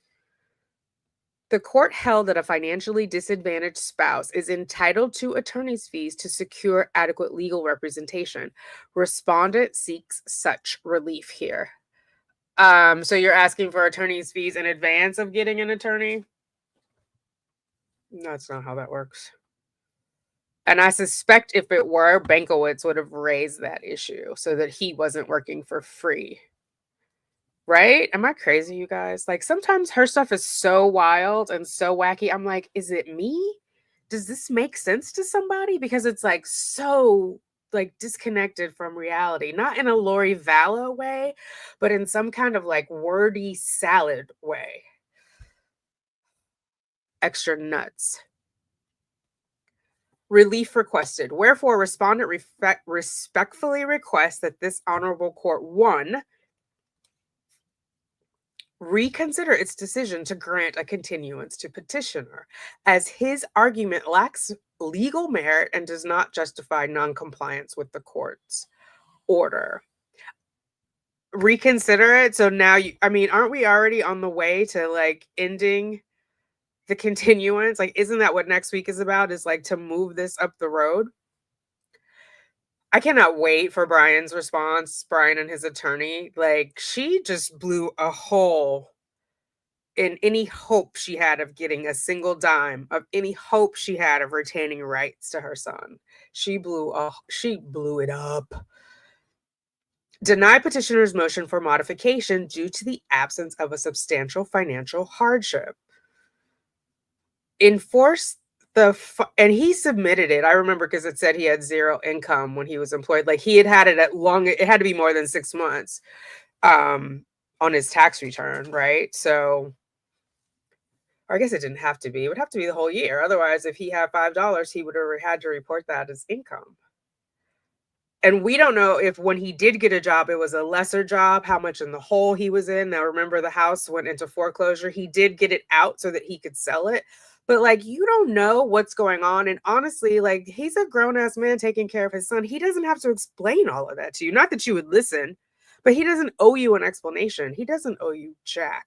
The court held that a financially disadvantaged spouse is entitled to attorney's fees to secure adequate legal representation. Respondent seeks such relief here. So you're asking for attorney's fees in advance of getting an attorney? That's not how that works. And I suspect if it were, Bankowitz would have raised that issue so that he wasn't working for free. Right? Am I crazy, you guys? Like, sometimes her stuff is so wild and so wacky. I'm like, is it me? Does this make sense to somebody? Because it's like so like disconnected from reality, not in a Lori Vallow way, but in some kind of like wordy salad way. extra nuts. Relief requested. Wherefore, respondent respectfully requests that this honorable court, 1, reconsider its decision to grant a continuance to petitioner, as his argument lacks legal merit and does not justify noncompliance with the court's order. Reconsider it. So now aren't we already on the way to like ending the continuance? Like, isn't that what next week is about? Is like to move this up the road? I cannot wait for Brian's response, Brian and his attorney. Like, she just blew a hole in any hope she had of getting a single dime, of any hope she had of retaining rights to her son. She blew it up. Deny petitioner's motion for modification due to the absence of a substantial financial hardship. Enforce and he submitted it. I remember because it said he had zero income when he was employed. Like, he had it it had to be more than 6 months on his tax return, right? So, or I guess it didn't have to be. It would have to be the whole year. Otherwise, if he had $5, he would have had to report that as income. And we don't know if when he did get a job, it was a lesser job, how much in the hole he was in. Now, remember, the house went into foreclosure. He did get it out so that he could sell it. But like, you don't know what's going on. And honestly, like, he's a grown-ass man taking care of his son. He doesn't have to explain all of that to you. Not that you would listen, but he doesn't owe you an explanation. He doesn't owe you jack.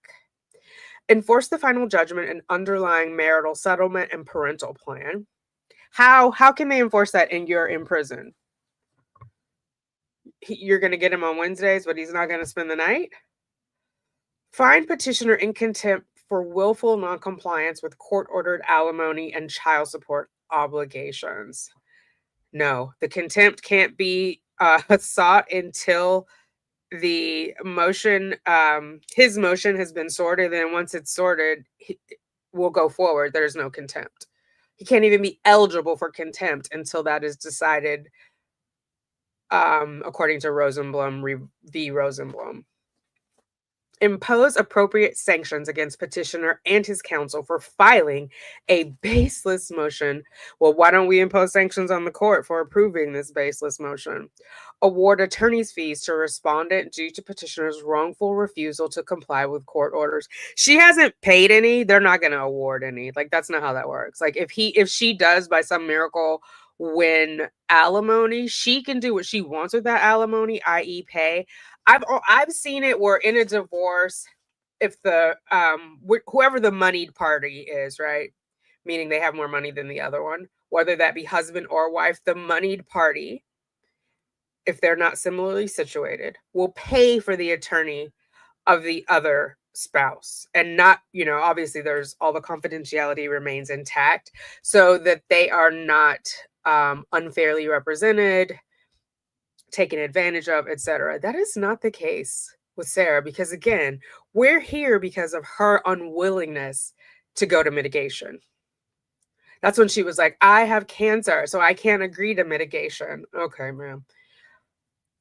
Enforce the final judgment and underlying marital settlement and parental plan. How can they enforce that and you're in prison? You're going to get him on Wednesdays, but he's not going to spend the night? Find petitioner in contempt for willful noncompliance with court-ordered alimony and child support obligations. No, the contempt can't be sought until the motion, his motion has been sorted, and once it's sorted, we'll go forward. There's no contempt. He can't even be eligible for contempt until that is decided, according to Rosenblum v. Rosenblum. Impose appropriate sanctions against petitioner and his counsel for filing a baseless motion. Well, why don't we impose sanctions on the court for approving this baseless motion? Award attorney's fees to respondent due to petitioner's wrongful refusal to comply with court orders. She hasn't paid any. They're not going to award any. Like, that's not how that works. Like, if she does by some miracle win alimony, she can do what she wants with that alimony, i.e. pay. I've seen it where in a divorce, if the whoever the moneyed party is, right, meaning they have more money than the other one, whether that be husband or wife, the moneyed party, if they're not similarly situated, will pay for the attorney of the other spouse, and not, obviously there's all the confidentiality remains intact so that they are not unfairly represented, taken advantage of, etc. That is not the case with Sarah, because again, we're here because of her unwillingness to go to mitigation. That's when she was like, I have cancer, so I can't agree to mitigation. Okay, ma'am.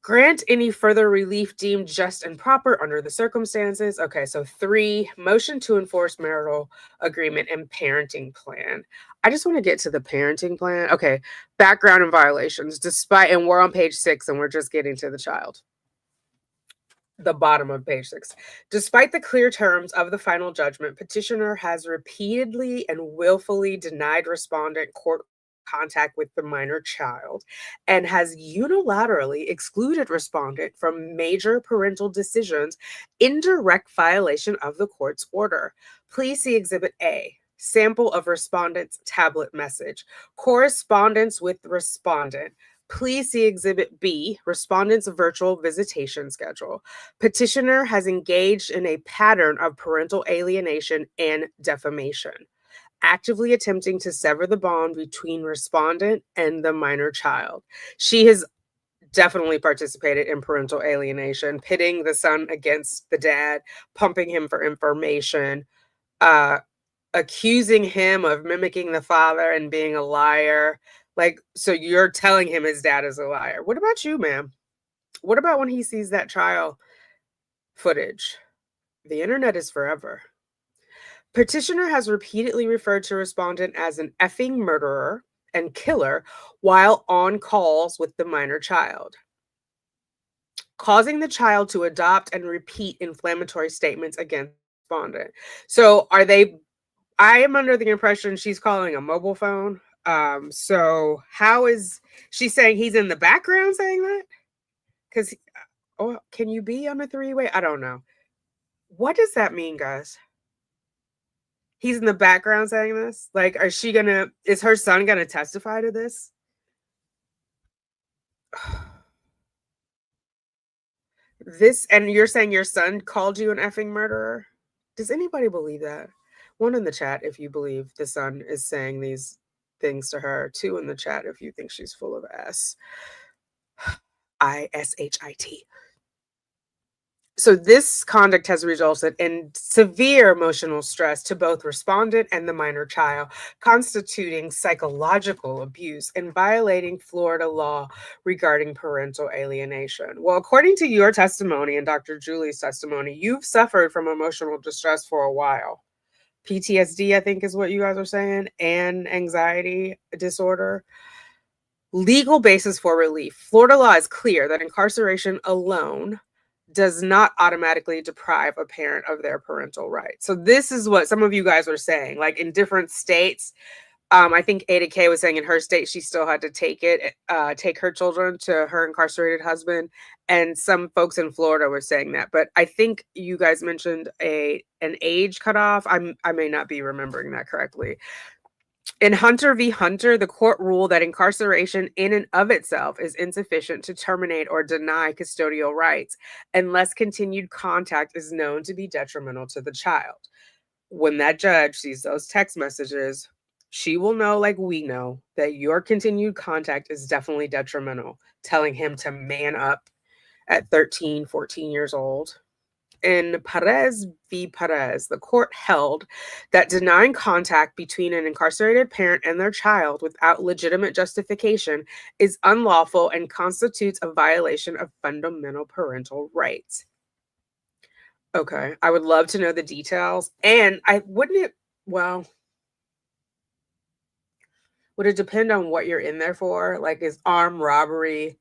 Grant any further relief deemed just and proper under the circumstances. Okay, so 3, motion to enforce marital agreement and parenting plan. I just want to get to the parenting plan. Okay, background and violations. And we're on page 6 and we're just getting to the child. The bottom of page 6. Despite the clear terms of the final judgment, petitioner has repeatedly and willfully denied respondent court contact with the minor child and has unilaterally excluded respondent from major parental decisions in direct violation of the court's order. Please see Exhibit A, sample of respondent's tablet message, correspondence with respondent. Please see Exhibit B, respondent's virtual visitation schedule. Petitioner has engaged in a pattern of parental alienation and defamation, actively attempting to sever the bond between respondent and the minor child. She has definitely participated in parental alienation, pitting the son against the dad, pumping him for information, accusing him of mimicking the father and being a liar. Like, so you're telling him his dad is a liar. What about you, ma'am? What about when he sees that trial footage? The internet is forever. Petitioner has repeatedly referred to respondent as an effing murderer and killer while on calls with the minor child, causing the child to adopt and repeat inflammatory statements against respondent. So are they, I am under the impression she's calling a mobile phone. So how is she saying he's in the background saying that? Because, oh, can you be on a three-way? I don't know. What does that mean, guys? He's in the background saying this? Like, is her son gonna testify to this? And you're saying your son called you an effing murderer? Does anybody believe that? One in the chat if you believe the son is saying these things to her. Two in the chat if you think she's full of S. ISHIT. So this conduct has resulted in severe emotional stress to both respondent and the minor child, constituting psychological abuse and violating Florida law regarding parental alienation. Well, according to your testimony and Dr. Julie's testimony, you've suffered from emotional distress for a while. PTSD, I think is what you guys are saying, and anxiety disorder. Legal basis for relief. Florida law is clear that incarceration alone does not automatically deprive a parent of their parental rights. So this is what some of you guys are saying. Like in different states, I think Ada K was saying in her state she still had to take her children to her incarcerated husband, and some folks in Florida were saying that. But I think you guys mentioned an age cutoff. I may not be remembering that correctly. In Hunter v. Hunter, the court ruled that incarceration in and of itself is insufficient to terminate or deny custodial rights unless continued contact is known to be detrimental to the child. When that judge sees those text messages, she will know, like we know, that your continued contact is definitely detrimental, telling him to man up at 13, 14 years old. In Perez v. Perez, the court held that denying contact between an incarcerated parent and their child without legitimate justification is unlawful and constitutes a violation of fundamental parental rights. Okay, I would love to know the details. And would it depend on what you're in there for? Like, is armed robbery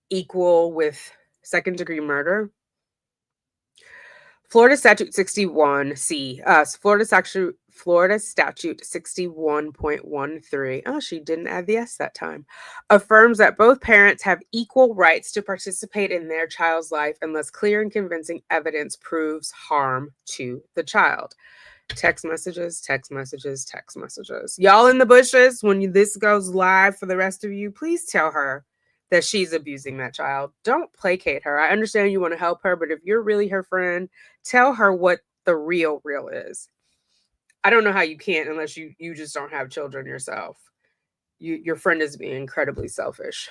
equal with second-degree murder? Florida Statute 61C, Florida Statute 61.13, oh, she didn't add the S that time, affirms that both parents have equal rights to participate in their child's life unless clear and convincing evidence proves harm to the child. Text messages, text messages, text messages. Y'all in the bushes, when this goes live for the rest of you, please tell her that she's abusing that child. Don't placate her. I understand you want to help her, but if you're really her friend, tell her what the real is. I don't know how you can't unless you just don't have children yourself. Your friend is being incredibly selfish.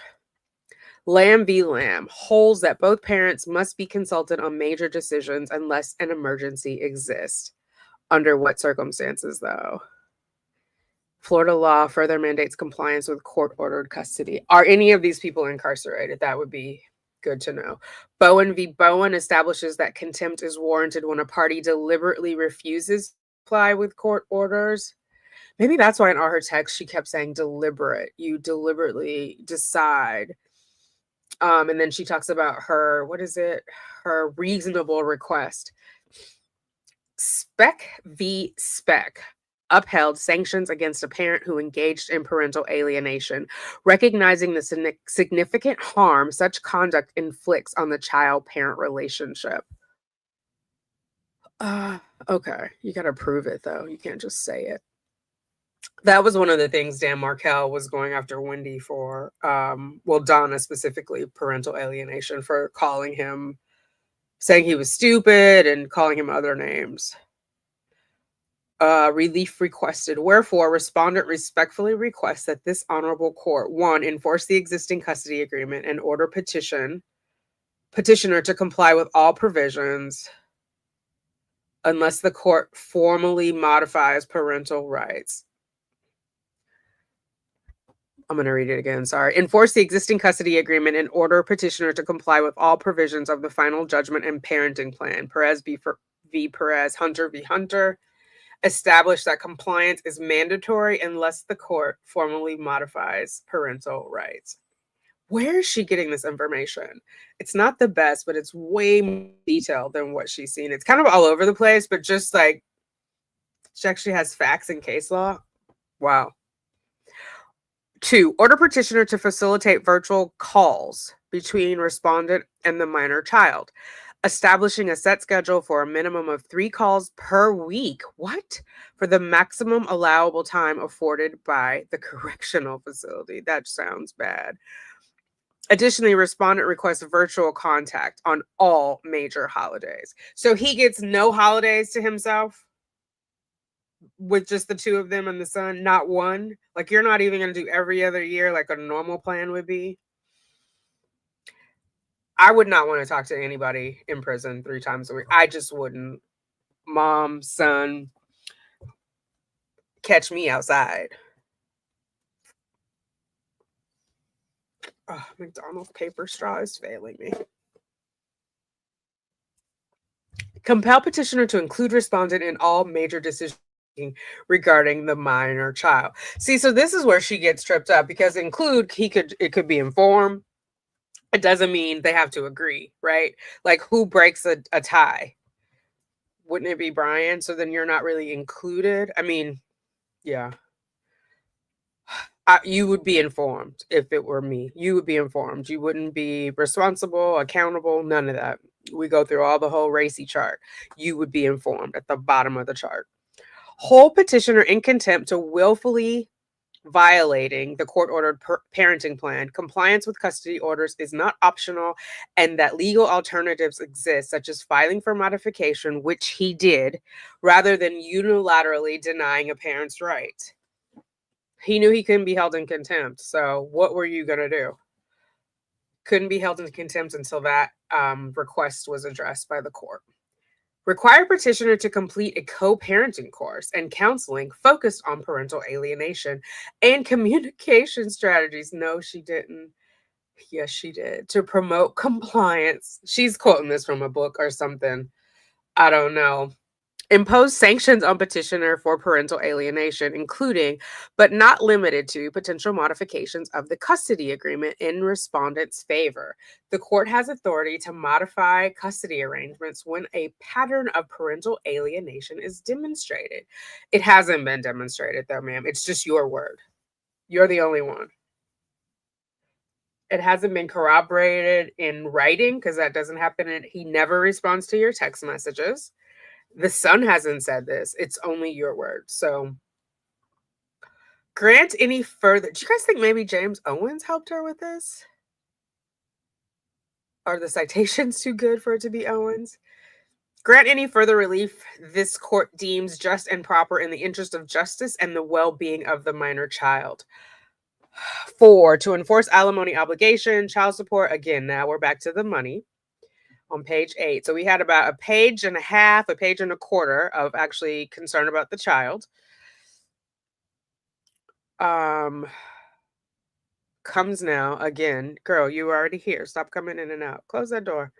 Lamb v. Lamb holds that both parents must be consulted on major decisions unless an emergency exists. Under what circumstances, though? Florida law further mandates compliance with court-ordered custody. Are any of these people incarcerated? That would be good to know. Bowen v. Bowen establishes that contempt is warranted when a party deliberately refuses to comply with court orders. Maybe that's why in all her texts she kept saying deliberate. You deliberately decide. And then she talks about her reasonable request. Speck v. Speck upheld sanctions against a parent who engaged in parental alienation, recognizing the significant harm such conduct inflicts on the child-parent relationship. Okay, you got to prove it, though. You can't just say it. That was one of the things Dan Markel was going after Wendy for, Donna specifically, parental alienation, for calling him, saying he was stupid and calling him other names. Relief requested. Wherefore, respondent respectfully requests that this honorable court, 1, enforce the existing custody agreement and order petitioner to comply with all provisions unless the court formally modifies parental rights. I'm going to read it again. Sorry. Enforce the existing custody agreement and order petitioner to comply with all provisions of the final judgment and parenting plan, Perez v. v. Perez, Hunter v. Hunter, established that compliance is mandatory unless the court formally modifies parental rights. Where is she getting this information? It's not the best, but it's way more detailed than what she's seen. It's kind of all over the place, but just like she actually has facts and case law. Wow. 2, order petitioner to facilitate virtual calls between respondent and the minor child, establishing a set schedule for a minimum of 3 calls per week. What? For the maximum allowable time afforded by the correctional facility. That sounds bad. Additionally, respondent requests virtual contact on all major holidays. So he gets no holidays to himself with just the 2 of them and the son, not one. Like, you're not even going to do every other year like a normal plan would be. I would not want to talk to anybody in prison 3 times a week. I just wouldn't. Mom, son, catch me outside. Oh, McDonald's paper straw is failing me. Compel petitioner to include respondent in all major decisions regarding the minor child. See, so this is where she gets tripped up, because include, it could be informed. It doesn't mean they have to agree, right? Like, who breaks a tie? Wouldn't it be Brian? So then you're not really included. I mean, yeah. You would be informed if it were me. You would be informed. You wouldn't be responsible, accountable, none of that. We go through all the whole racy chart. You would be informed at the bottom of the chart. Hold petitioner in contempt to willfully violating the court-ordered parenting plan. Compliance with custody orders is not optional, and that legal alternatives exist, such as filing for modification, which he did, rather than unilaterally denying a parent's right. He knew he couldn't be held in contempt, so what were you going to do? Couldn't be held in contempt until that request was addressed by the court. Require petitioner to complete a co-parenting course and counseling focused on parental alienation and communication strategies. No, she didn't. Yes, she did. To promote compliance. She's quoting this from a book or something. I don't know. Impose sanctions on petitioner for parental alienation, including, but not limited to, potential modifications of the custody agreement in respondent's favor. The court has authority to modify custody arrangements when a pattern of parental alienation is demonstrated. It hasn't been demonstrated, though, ma'am. It's just your word. You're the only one. It hasn't been corroborated in writing, because that doesn't happen. He never responds to your text messages. The son hasn't said this. It's only your word. So grant any further. Do you guys think maybe James Owens helped her with this? Are the citations too good for it to be Owens? Grant any further relief this court deems just and proper in the interest of justice and the well-being of the minor child. 4, to enforce alimony obligation, child support. Again, now we're back to the money. On page 8. So we had about a page and a half, a page and a quarter of actually concern about the child. Comes now again. Girl, you were already here. Stop coming in and out. Close that door.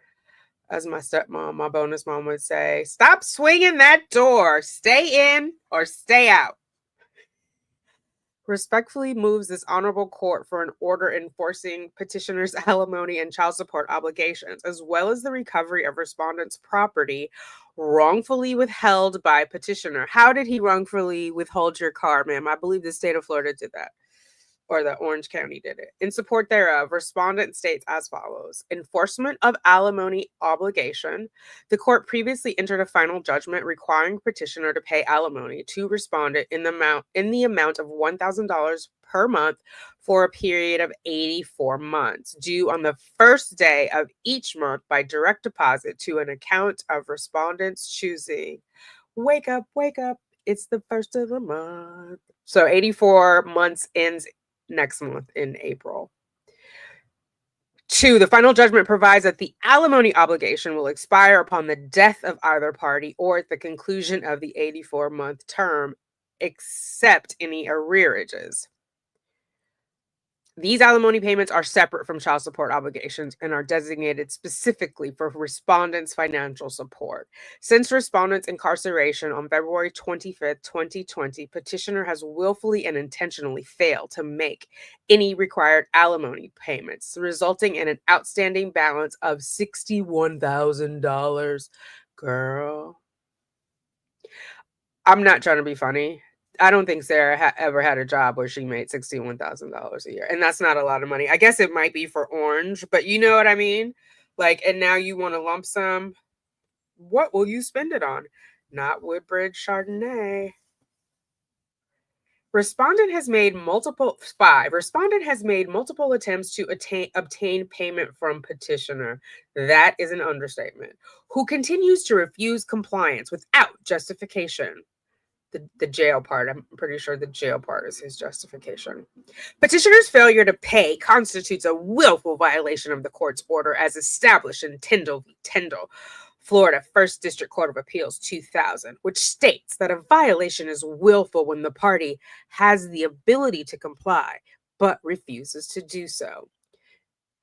As my stepmom, my bonus mom would say, stop swinging that door. Stay in or stay out. Respectfully moves this honorable court for an order enforcing petitioner's alimony and child support obligations, as well as the recovery of respondent's property wrongfully withheld by petitioner. How did he wrongfully withhold your car, ma'am? I believe the state of Florida did that, or the Orange County did it. In support thereof, respondent states as follows: enforcement of alimony obligation. The court previously entered a final judgment requiring petitioner to pay alimony to respondent in the amount of $1,000 per month for a period of 84 months, due on the first day of each month by direct deposit to an account of respondent's choosing. Wake up, it's the first of the month. So 84 months ends next month in April. 2, the final judgment provides that the alimony obligation will expire upon the death of either party or at the conclusion of the 84-month term, except any arrearages. These alimony payments are separate from child support obligations and are designated specifically for respondents' financial support. Since respondents' incarceration on February 25th, 2020, petitioner has willfully and intentionally failed to make any required alimony payments, resulting in an outstanding balance of $61,000. Girl, I'm not trying to be funny. I don't think Sarah ever had a job where she made $61,000 a year, and that's not a lot of money. I guess it might be for Orange, but you know what I mean? Like, and now you want a lump sum. What will you spend it on? Not Woodbridge Chardonnay. Respondent has made multiple attempts to obtain payment from petitioner. That is an understatement. Who continues to refuse compliance without justification. The jail part. I'm pretty sure the jail part is his justification. Petitioner's failure to pay constitutes a willful violation of the court's order as established in Tyndall v. Tyndall, Florida First District Court of Appeals 2000, which states that a violation is willful when the party has the ability to comply but refuses to do so.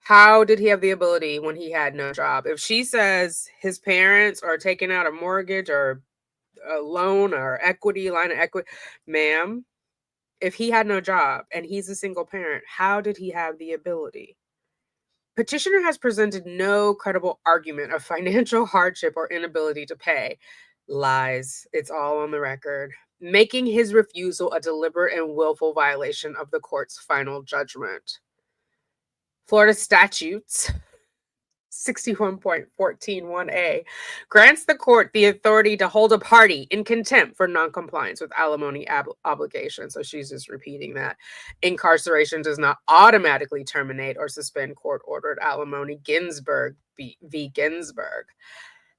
How did he have the ability when he had no job? If she says his parents are taking out a mortgage or a loan or line of equity, ma'am, if he had no job and he's a single parent, how did he have the ability? Petitioner has presented no credible argument of financial hardship or inability to pay. Lies. It's all on the record, making his refusal a deliberate and willful violation of the court's final judgment. Florida statutes 61.141a grants the court the authority to hold a party in contempt for noncompliance with alimony obligations. So she's just repeating that. Incarceration does not automatically terminate or suspend court-ordered alimony. Ginsburg v. Ginsburg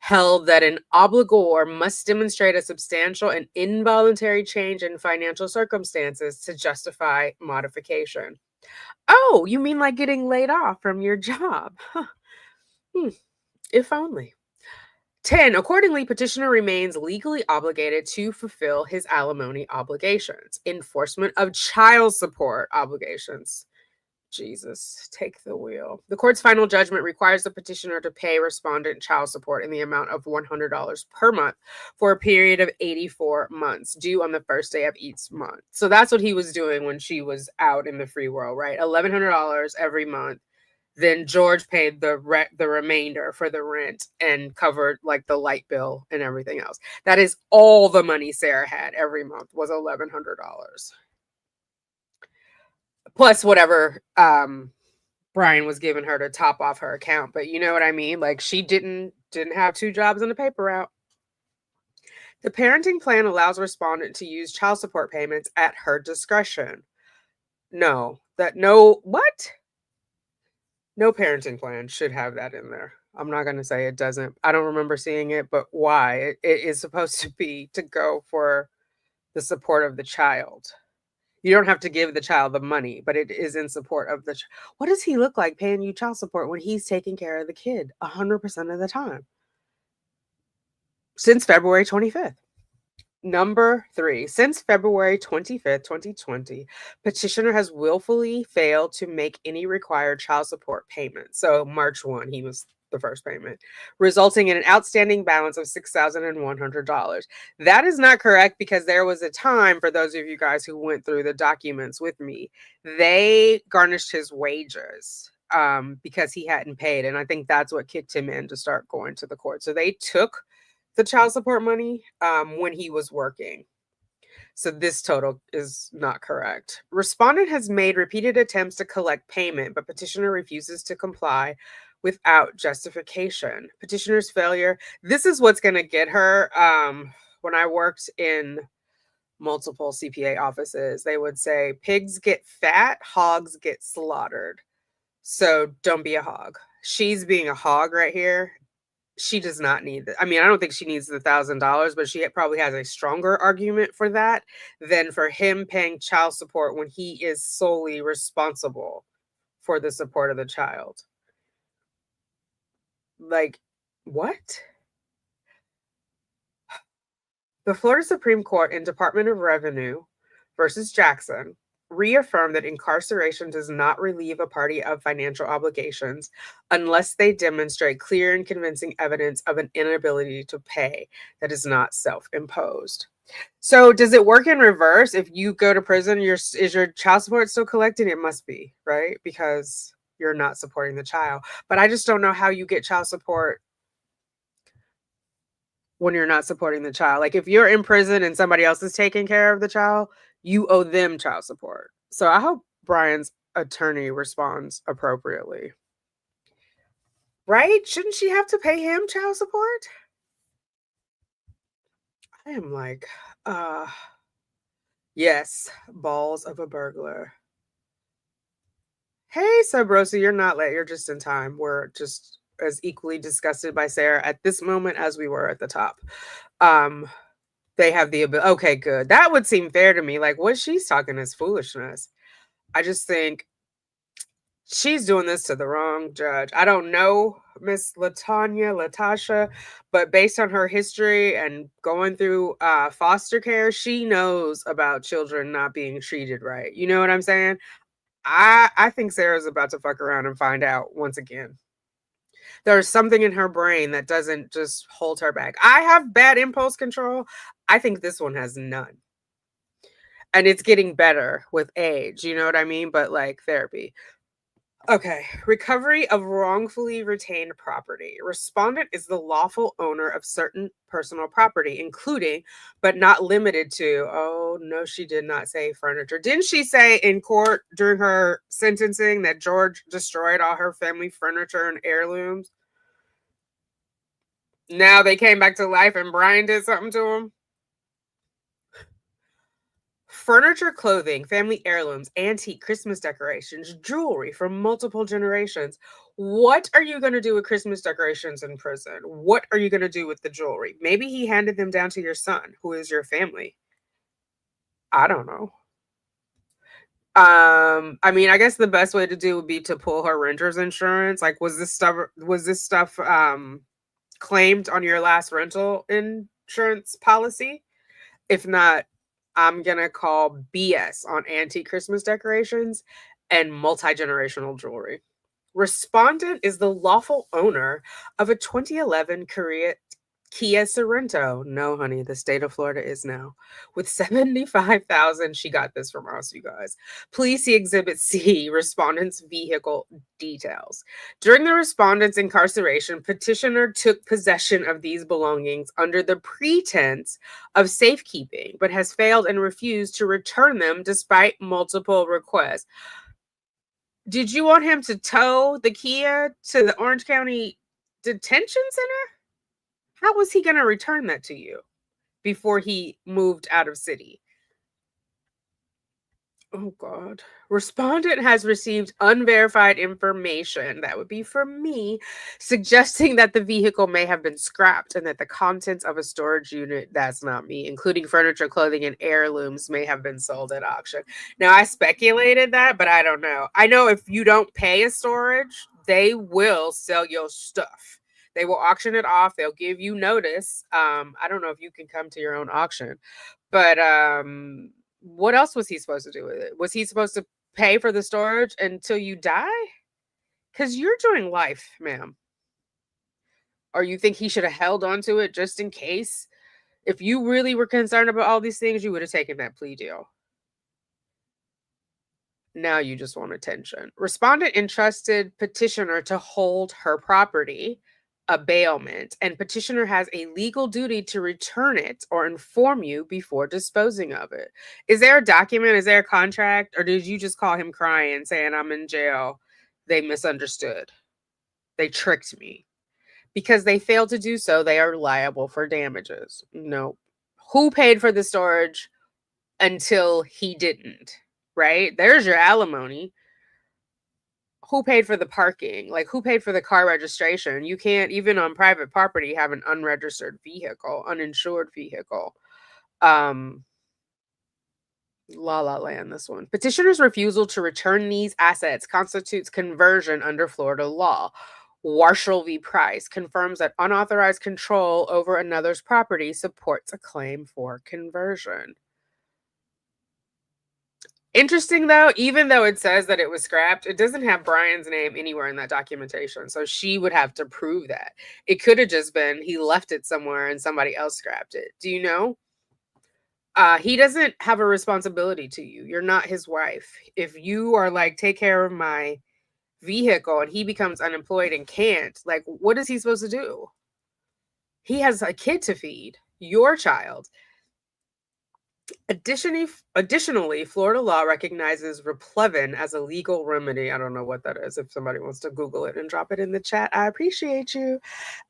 held that an obligor must demonstrate a substantial and involuntary change in financial circumstances to justify modification. Oh, you mean like getting laid off from your job? Huh. If only. 10. Accordingly, petitioner remains legally obligated to fulfill his alimony obligations. Enforcement of child support obligations. Jesus, take the wheel. The court's final judgment requires the petitioner to pay respondent child support in the amount of $100 per month for a period of 84 months, due on the first day of each month. So that's what he was doing when she was out in the free world, right? $1,100 every month. Then George paid the remainder for the rent and covered like the light bill and everything else. That is all the money Sarah had every month was $1,100. Plus whatever Brian was giving her to top off her account. But you know what I mean? Like she didn't have two jobs and a paper route. The parenting plan allows respondent to use child support payments at her discretion. No parenting plan should have that in there. I'm not going to say it doesn't. I don't remember seeing it, but why? It is supposed to be to go for the support of the child. You don't have to give the child the money, but it is in support of the What does he look like paying you child support when he's taking care of the kid 100% of the time? Since February 25th. Number 3, since February 25th, 2020, petitioner has willfully failed to make any required child support payment. So March 1, he was the first payment, resulting in an outstanding balance of $6,100. That is not correct because there was a time, for those of you guys who went through the documents with me, they garnished his wages because he hadn't paid. And I think that's what kicked him in to start going to the court. So they took the child support money when he was working. So this total is not correct. Respondent has made repeated attempts to collect payment, but petitioner refuses to comply without justification. Petitioner's failure. This is what's going to get her. When I worked in multiple CPA offices, they would say pigs get fat, hogs get slaughtered. So don't be a hog. She's being a hog right here. She does not need that. I mean, I don't think she needs the $1,000, but she probably has a stronger argument for that than for him paying child support when he is solely responsible for the support of the child. Like, what? The Florida Supreme Court in Department of Revenue versus Jackson reaffirm that incarceration does not relieve a party of financial obligations unless they demonstrate clear and convincing evidence of an inability to pay that is not self-imposed. So does it work in reverse? If you go to prison, is your child support still collected? It must be, right? Because you're not supporting the child. But I just don't know how you get child support when you're not supporting the child. Like if you're in prison and somebody else is taking care of the child, you owe them child support. So I hope Brian's attorney responds appropriately. Right? Shouldn't she have to pay him child support? I am like, yes, balls of a burglar. Hey, Sub Rosa, you're not late. You're just in time. We're just as equally disgusted by Sarah at this moment as we were at the top. They have the ability. Okay, good. That would seem fair to me. Like what she's talking is foolishness. I just think she's doing this to the wrong judge. I don't know Miss Latasha, but based on her history and going through foster care, she knows about children not being treated right. You know what I'm saying? I think Sarah's about to fuck around and find out once again. There's something in her brain that doesn't just hold her back. I have bad impulse control. I think this one has none. And it's getting better with age, you know what I mean? But like therapy. Okay, recovery of wrongfully retained property. Respondent is the lawful owner of certain personal property, including, but not limited to, oh, no, she did not say furniture. Didn't she say in court during her sentencing that George destroyed all her family furniture and heirlooms? Now they came back to life and Brian did something to him? Furniture, clothing, family heirlooms, antique Christmas decorations, jewelry from multiple generations. What are you going to do with Christmas decorations in prison? What are you going to do with the jewelry? Maybe he handed them down to your son, who is your family. I don't know. I mean, I guess the best way to do would be to pull her renter's insurance. Like, was this stuff claimed on your last rental insurance policy? If not, I'm going to call BS on antique Christmas decorations and multi-generational jewelry. Respondent is the lawful owner of a 2011 Kia Sorento. No, honey, the state of Florida is now. With 75,000, she got this from us, you guys. Please see Exhibit C, respondent's vehicle details. During the respondent's incarceration, petitioner took possession of these belongings under the pretense of safekeeping, but has failed and refused to return them despite multiple requests. Did you want him to tow the Kia to the Orange County Detention Center? How was he going to return that to you before he moved out of city? Oh, God. Respondent has received unverified information, that would be from me, suggesting that the vehicle may have been scrapped and that the contents of a storage unit, that's not me, including furniture, clothing, and heirlooms, may have been sold at auction. Now, I speculated that, but I don't know. I know if you don't pay a storage, they will sell your stuff. They will auction it off. They'll give you notice. I don't know if you can come to your own auction, but what else was he supposed to do with it? Was he supposed to pay for the storage until you die? Because you're doing life, ma'am. Or you think he should have held on to it just in case? If you really were concerned about all these things, you would have taken that plea deal. Now you just want attention. Respondent entrusted petitioner to hold her property, a bailment, and petitioner has a legal duty to return it or inform you before disposing of it. Is there a document? Is there a contract? Or did you just call him crying saying, I'm in jail? They misunderstood. They tricked me. Because they failed to do so, they are liable for damages. No. Who paid for the storage until he didn't? Right? There's your alimony. Who paid for the parking? Like, who paid for the car registration? You can't, even on private property, have an unregistered vehicle, uninsured vehicle. La La Land, this one. Petitioner's refusal to return these assets constitutes conversion under Florida law. Warshall v. Price confirms that unauthorized control over another's property supports a claim for conversion. Interesting though, even though it says that it was scrapped, it doesn't have Brian's name anywhere in that documentation. So she would have to prove that. It could have just been he left it somewhere and somebody else scrapped it. Do you know? He doesn't have a responsibility to you. You're not his wife. If you are like, take care of my vehicle and he becomes unemployed and can't, like, what is he supposed to do? He has a kid to feed, your child. Additionally, Florida law recognizes replevin as a legal remedy. I don't know what that is. If somebody wants to Google it and drop it in the chat, I appreciate you.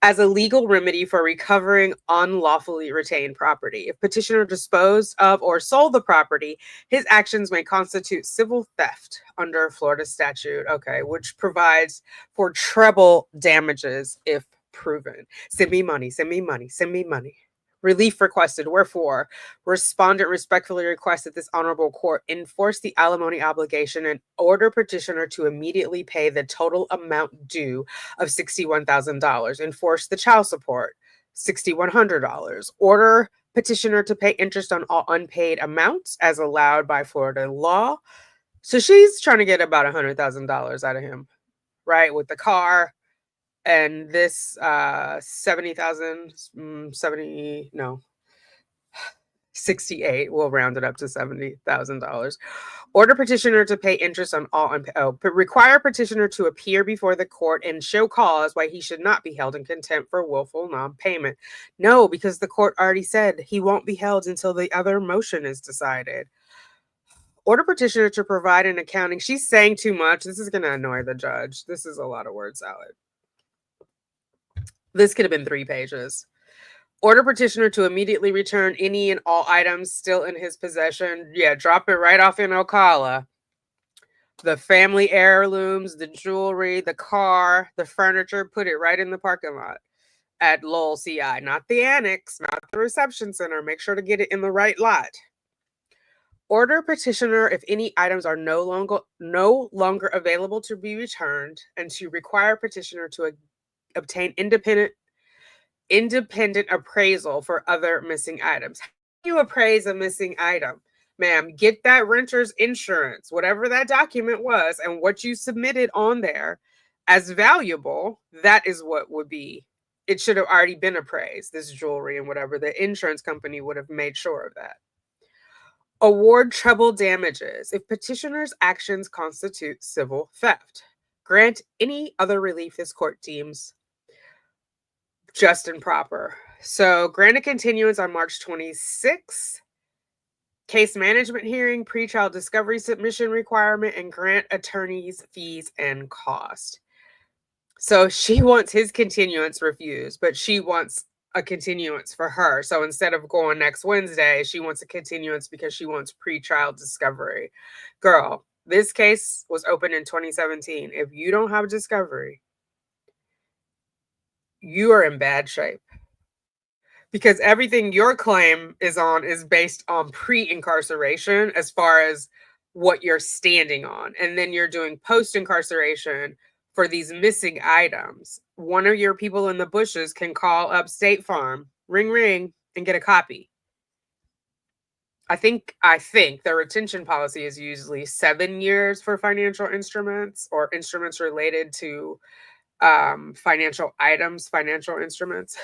As a legal remedy for recovering unlawfully retained property. If petitioner disposed of or sold the property, his actions may constitute civil theft under Florida statute, which provides for treble damages if proven. Send me money, send me money, send me money. Relief requested. Wherefore, respondent respectfully requests that this honorable court enforce the alimony obligation and order petitioner to immediately pay the total amount due of $61,000. Enforce the child support, $6,100. Order petitioner to pay interest on all unpaid amounts as allowed by Florida law. So she's trying to get about $100,000 out of him, right? With the car. And this 68, we'll round it up to $70,000. Order petitioner to pay interest on all require petitioner to appear before the court and show cause why he should not be held in contempt for willful non-payment. No, because the court already said he won't be held until the other motion is decided. Order petitioner to provide an accounting. She's saying too much. This is going to annoy the judge. This is a lot of word salad. This could have been 3 pages. Order petitioner to immediately return any and all items still in his possession. Yeah, drop it right off in Ocala. The family heirlooms, the jewelry, the car, the furniture, put it right in the parking lot at Lowell CI. Not the annex, not the reception center. Make sure to get it in the right lot. Order petitioner if any items are no longer available to be returned, and to require petitioner to obtain independent appraisal for other missing items. How do you appraise a missing item? Ma'am, get that renter's insurance, whatever that document was, and what you submitted on there as valuable, that is what would be. It should have already been appraised, this jewelry and whatever. The insurance company would have made sure of that. Award treble damages if petitioner's actions constitute civil theft. Grant any other relief this court deems just and proper. So grant a continuance on March 26th. Case management hearing, pretrial discovery submission requirement, and grant attorney's fees and cost. So she wants his continuance refused, but she wants a continuance for her. So instead of going next Wednesday, she wants a continuance because she wants pretrial discovery. Girl, this case was opened in 2017. If you don't have discovery, you are in bad shape, because everything your claim is on is based on pre-incarceration as far as what you're standing on. And then you're doing post-incarceration for these missing items. One of your people in the bushes can call up State Farm, ring, ring, and get a copy. I think the retention policy is usually 7 years for financial instruments or instruments related to financial items, financial instruments.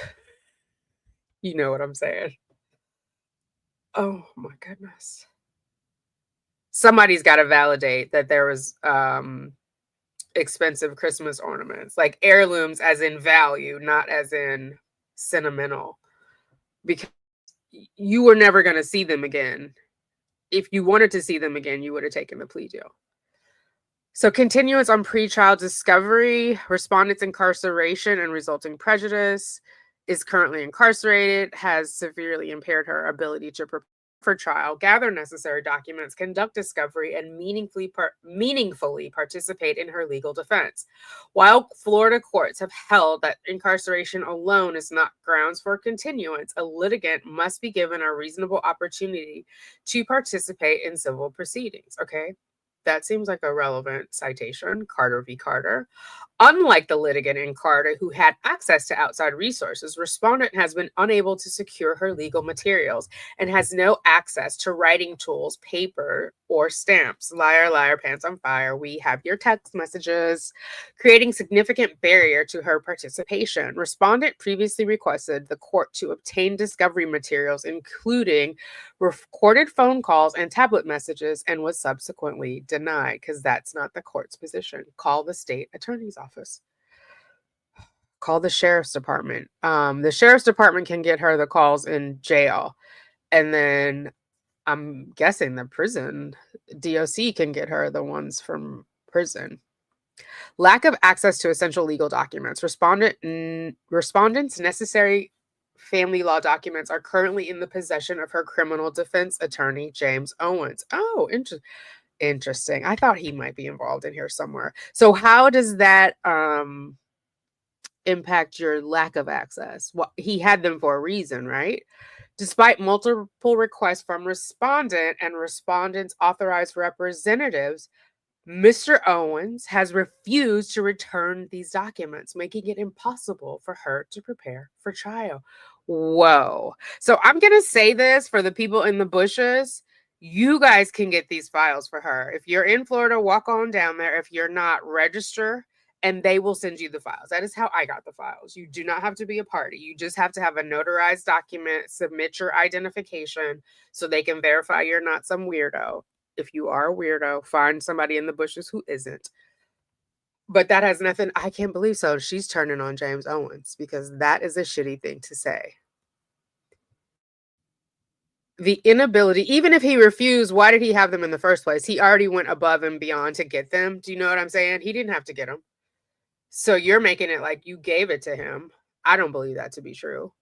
You know what I'm saying? Oh my goodness. Somebody's got to validate that there was expensive Christmas ornaments, like heirlooms as in value, not as in sentimental, because you were never going to see them again. If you wanted to see them again, you would have taken the plea deal. So continuance on pretrial discovery, respondent's incarceration and resulting prejudice, is currently incarcerated, has severely impaired her ability to prepare for trial, gather necessary documents, conduct discovery, and meaningfully participate in her legal defense. While Florida courts have held that incarceration alone is not grounds for continuance, a litigant must be given a reasonable opportunity to participate in civil proceedings. Okay. That seems like a relevant citation, Carter v. Carter. Unlike the litigant in Carter, who had access to outside resources, respondent has been unable to secure her legal materials and has no access to writing tools, paper, or stamps. Liar, liar, pants on fire. We have your text messages, creating significant barrier to her participation. Respondent previously requested the court to obtain discovery materials, including recorded phone calls and tablet messages, and was subsequently denied because that's not the court's position. Call the state attorney's office. Call the sheriff's department. The sheriff's department can get her the calls in jail. And then I'm guessing the prison, DOC can get her the ones from prison. Lack of access to essential legal documents. Respondents' necessary family law documents are currently in the possession of her criminal defense attorney, James Owens. Oh, interesting. I thought he might be involved in here somewhere. So how does that impact your lack of access? Well, he had them for a reason, right? Despite multiple requests from respondent and respondent's authorized representatives, Mr. Owens has refused to return these documents, making it impossible for her to prepare for trial. Whoa. So I'm going to say this for the people in the bushes. You guys can get these files for her. If you're in Florida, walk on down there. If you're not, register and they will send you the files. That is how I got the files. You do not have to be a party. You just have to have a notarized document, submit your identification so they can verify you're not some weirdo. If you are a weirdo, find somebody in the bushes who isn't. But that has nothing. I can't believe so. She's turning on James Owens because that is a shitty thing to say. The inability, even if he refused, why did he have them in the first place? He already went above and beyond to get them. Do you know what I'm saying? He didn't have to get them. So you're making it like you gave it to him. I don't believe that to be true.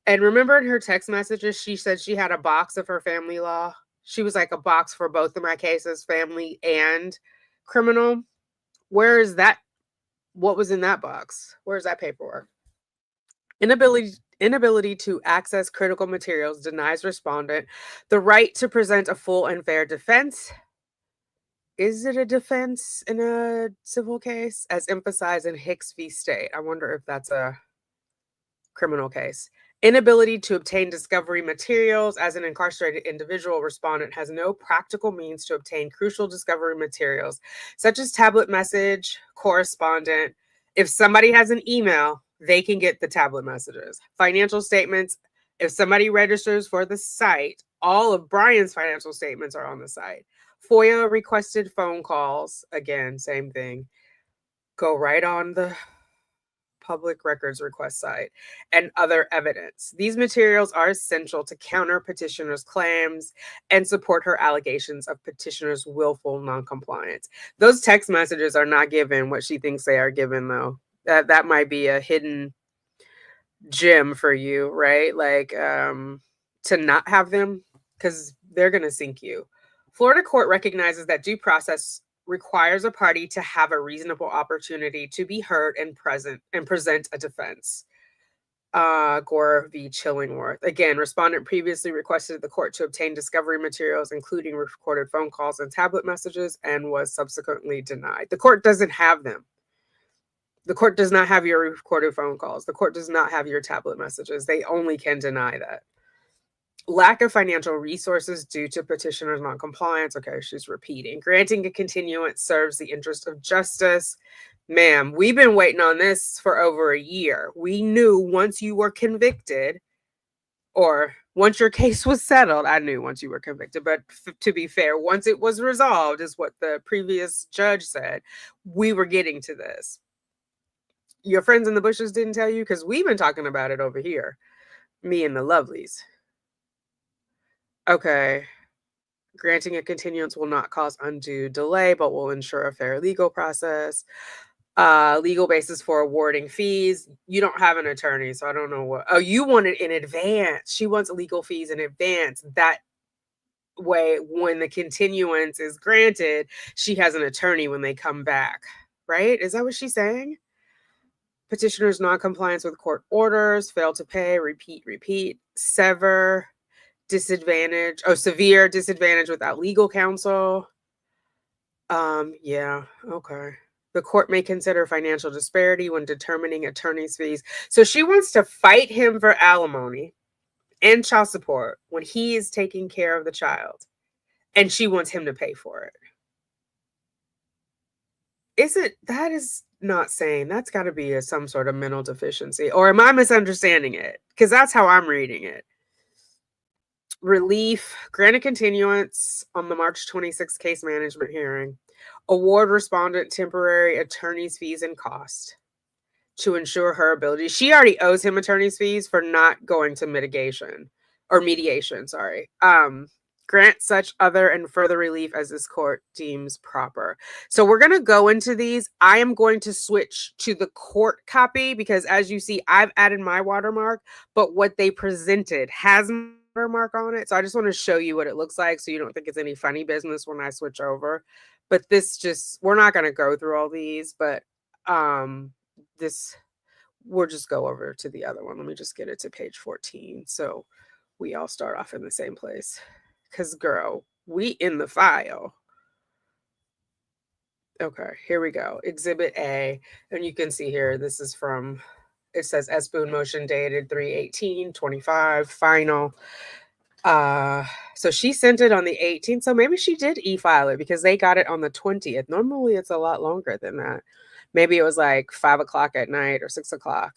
And remember in her text messages, she said she had a box of her family law. She was like a box for both of my cases, family and criminal. Where is that? What was in that box? Where's that paperwork? Inability to access critical materials denies respondent the right to present a full and fair defense. Is it a defense in a civil case? As emphasized in Hicks v. State. I wonder if that's a criminal case. Inability to obtain discovery materials. As an incarcerated individual, respondent has no practical means to obtain crucial discovery materials, such as tablet message, correspondent. If somebody has an email, they can get the tablet messages. Financial statements. If somebody registers for the site, all of Brian's financial statements are on the site. FOIA requested phone calls. Again, same thing. Go right on the public records request site, and other evidence. These materials are essential to counter petitioner's claims and support her allegations of petitioner's willful noncompliance. Those text messages are not given what she thinks they are given, though. That might be a hidden gem for you, right? Like to not have them, because they're going to sink you. Florida court recognizes that due process requires a party to have a reasonable opportunity to be heard and present and present a defense. Gore v. Chillingworth. Again, respondent previously requested the court to obtain discovery materials, including recorded phone calls and tablet messages, and was subsequently denied. The court doesn't have them. The court does not have your recorded phone calls. The court does not have your tablet messages. They only can deny that. Lack of financial resources due to petitioner's noncompliance. Okay, she's repeating. Granting a continuance serves the interest of justice. Ma'am, we've been waiting on this for over a year. We knew once you were convicted, or once your case was settled, I knew once you were convicted, but to be fair, once it was resolved, is what the previous judge said, we were getting to this. Your friends in the bushes didn't tell you? Because we've been talking about it over here. Me and the lovelies. Okay. Granting a continuance will not cause undue delay, but will ensure a fair legal process. Legal basis for awarding fees. You don't have an attorney, so I don't know what. Oh, you want it in advance. She wants legal fees in advance. That way, when the continuance is granted, she has an attorney when they come back. Right? Is that what she's saying? Petitioner's non-compliance with court orders, fail to pay, repeat, sever, disadvantage, severe disadvantage without legal counsel. Yeah, okay. The court may consider financial disparity when determining attorney's fees. So she wants to fight him for alimony and child support when he is taking care of the child, and she wants him to pay for it. That is not sane. That's got to be some sort of mental deficiency. Or am I misunderstanding it? Because that's how I'm reading it. Relief, granted continuance on the March 26th case management hearing. Award respondent temporary attorney's fees and cost to ensure her ability. She already owes him attorney's fees for not going to mediation, sorry. Grant such other and further relief as this court deems proper. So we're going to go into these. I am going to switch to the court copy because as you see, I've added my watermark, but what they presented has my watermark on it. So I just want to show you what it looks like so you don't think it's any funny business when I switch over. But we're not going to go through all these, but we'll just go over to the other one. Let me just get it to page 14 so we all start off in the same place. Because, girl, we in the file. Okay, here we go. Exhibit A. And you can see here, this is from, it says S. Boone motion dated 3/18/25, final. So she sent it on the 18th. So maybe she did e-file it because they got it on the 20th. Normally it's a lot longer than that. Maybe it was like 5 o'clock at night or 6 o'clock.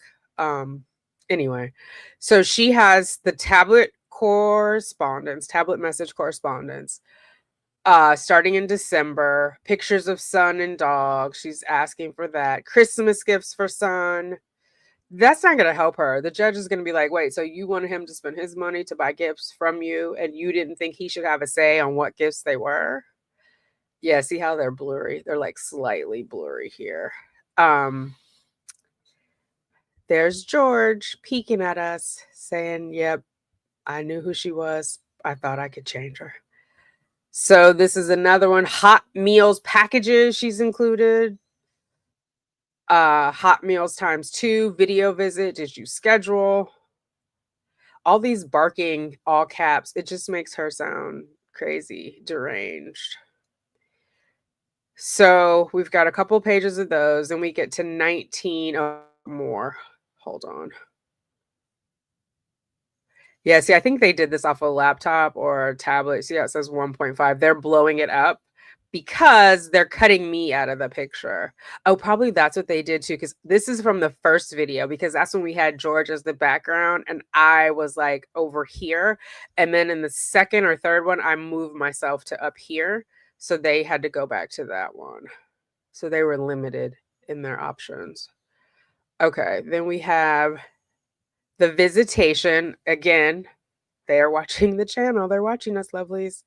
Anyway, so she has the tablet message correspondence, starting in December, pictures of son and dog. She's asking for that. Christmas gifts for son. That's not going to help her. The judge is going to be like, wait, so you wanted him to spend his money to buy gifts from you and you didn't think he should have a say on what gifts they were? Yeah, see how they're blurry? They're like slightly blurry here. There's George peeking at us saying, yep, I knew who she was. I thought I could change her. So this is another one. Hot meals packages she's included. Hot meals ×2. Video visit. Did you schedule? All these barking, all caps. It just makes her sound crazy, deranged. So we've got a couple pages of those. And we get to 19 more. Hold on. Yeah, see, I think they did this off a laptop or a tablet. See how it says 1.5? They're blowing it up because they're cutting me out of the picture. Oh, probably that's what they did too, because this is from the first video, because that's when we had George as the background and I was like over here. And then in the second or third one, I moved myself to up here. So they had to go back to that one. So they were limited in their options. Okay, then we have the visitation. Again, they are watching the channel. They're watching us, lovelies.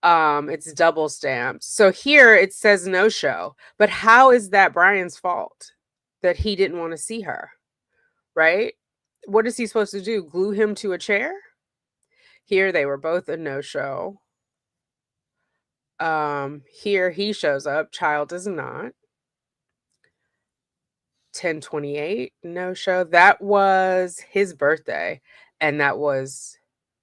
It's double stamped. So here it says no show. But how is that Brian's fault that he didn't want to see her? Right? What is he supposed to do? Glue him to a chair? Here they were both a no show. Here he shows up. Child does not. 10/28 no show. That was his birthday, and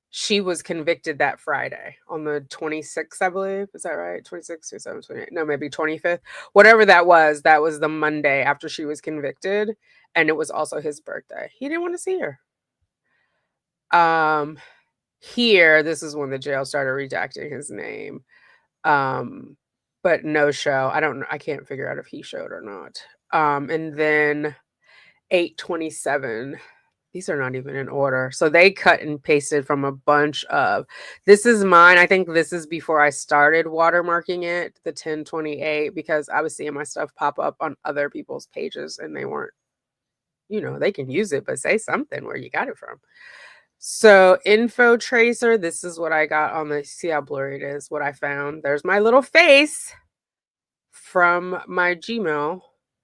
she was convicted that Friday on the 26th, I believe. Is that right? 26th, 27th, 28th. No, maybe 25th. Whatever that was the Monday after she was convicted, and it was also his birthday. He didn't want to see her. Here, this is when the jail started redacting his name. But no show. I can't figure out if he showed or not. And then 8/27. These are not even in order. So they cut and pasted from a bunch of, this is mine. I think this is before I started watermarking it, the 10/28, because I was seeing my stuff pop up on other people's pages and they weren't, they can use it, but say something where you got it from. So info tracer, this is what I got on the, see how blurry it is, what I found. There's my little face from my Gmail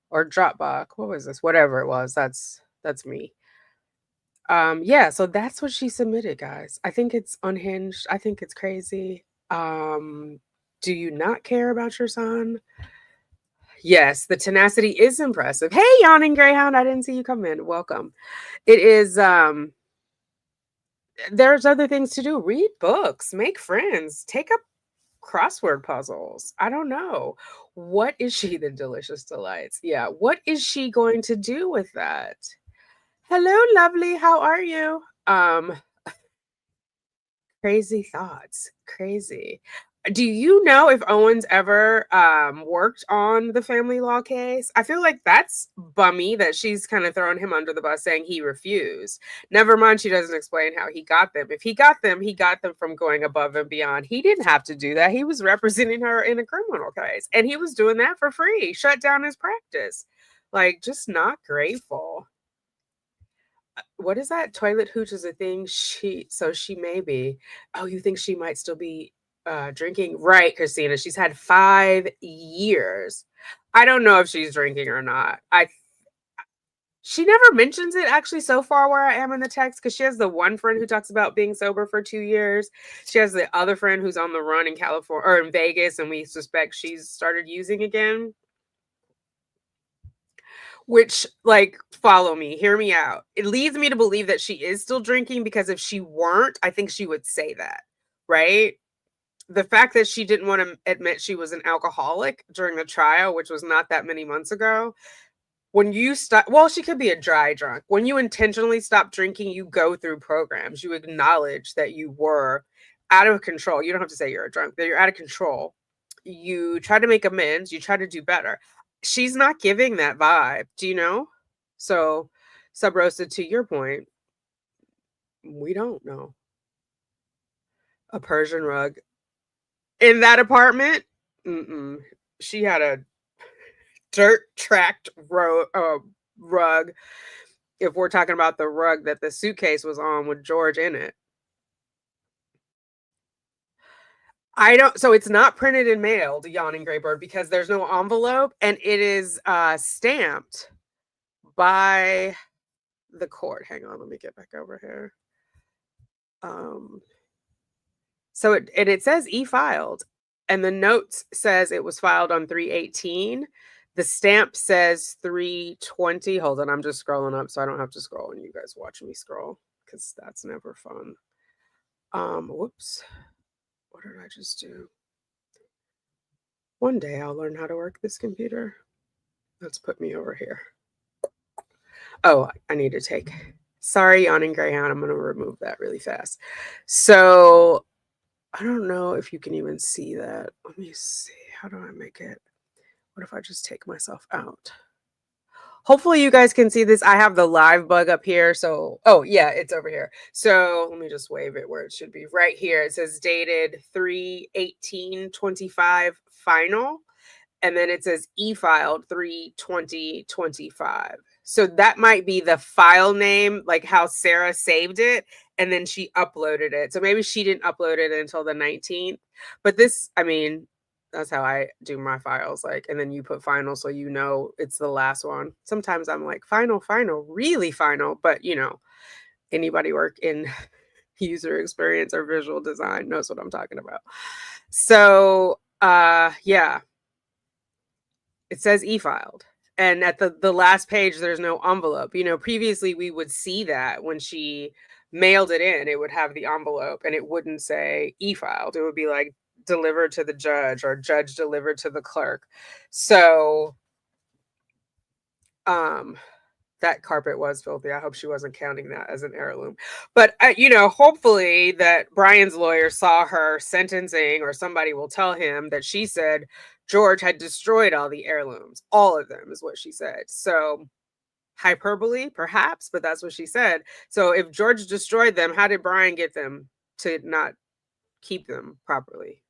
or Dropbox. What was this? Whatever it was. That's me. Yeah, so that's what she submitted, guys. I think it's unhinged. I think it's crazy. Do you not care about your son? Yes, the tenacity is impressive. Hey, yawning greyhound, I didn't see you come in. Welcome. It is there's other things to do. Read books, make friends, take up crossword puzzles. I don't know. What is she, the delicious delights? Yeah. What is she going to do with that? Hello, lovely. How are you? Crazy thoughts. Crazy. Do you know if Owen's ever worked on the family law case? I feel like that's bummy that she's kind of throwing him under the bus saying he refused. Never mind, she doesn't explain how he got them. If he got them from going above and beyond. He didn't have to do that. He was representing her in a criminal case, and he was doing that for free. Shut down his practice. Like, just not grateful. What is that? Toilet hooch is a thing. She may be. Oh, you think she might still be drinking? Right, Christina. She's had 5 years. I don't know if she's drinking or not. She never mentions it actually so far where I am in the text, because she has the one friend who talks about being sober for 2 years. She has the other friend who's on the run in California or in Vegas, and we suspect she's started using again. Which, like, follow me, hear me out. It leads me to believe that she is still drinking, because if she weren't, I think she would say that, right? The fact that she didn't want to admit she was an alcoholic during the trial, which was not that many months ago. When you stop, well, she could be a dry drunk. When you intentionally stop drinking, you go through programs. You acknowledge that you were out of control. You don't have to say you're a drunk, that you're out of control. You try to make amends. You try to do better. She's not giving that vibe, do you know? So, Sub Roasted, to your point, we don't know. A Persian rug in that apartment? Mm-mm. She had a dirt tracked rug. If we're talking about the rug that the suitcase was on with George in it. I don't, so it's not printed and mailed, Yawning Graybird, because there's no envelope, and it is stamped by the court. Hang on, let me get back over here. So it says e-filed, and the notes says it was filed on 3/18. The stamp says 3/20. Hold on, I'm just scrolling up so I don't have to scroll and you guys watch me scroll, because that's never fun. Whoops. What did I just do? One day I'll learn how to work this computer. Let's put me over here. Oh, I need to take. Sorry, Yawning Greyhound. I'm going to remove that really fast. So I don't know if you can even see that. Let me see. How do I make it? What if I just take myself out? Hopefully you guys can see this. I have the live bug up here. So, oh yeah, it's over here. So let me just wave it where it should be. Right here. It says dated 3/18/25 final. And then it says e-filed 3/20/25. So that might be the file name, like how Sarah saved it and then she uploaded it. So maybe she didn't upload it until the 19th. But this, I mean, that's how I do my files. Like, and then you put final so you know it's the last one. Sometimes I'm like, final, really final. But you know, anybody work in user experience or visual design knows what I'm talking about. So yeah. It says e-filed. And at the last page, there's no envelope. You know, previously we would see that when she mailed it in, it would have the envelope and it wouldn't say e-filed. It would be like delivered to the judge or judge delivered to the clerk. So that carpet was filthy. I hope she wasn't counting that as an heirloom. But, you know, hopefully that Brian's lawyer saw her sentencing, or somebody will tell him that she said George had destroyed all the heirlooms. All of them is what she said. So hyperbole, perhaps, but that's what she said. So if George destroyed them, how did Brian get them to not keep them properly?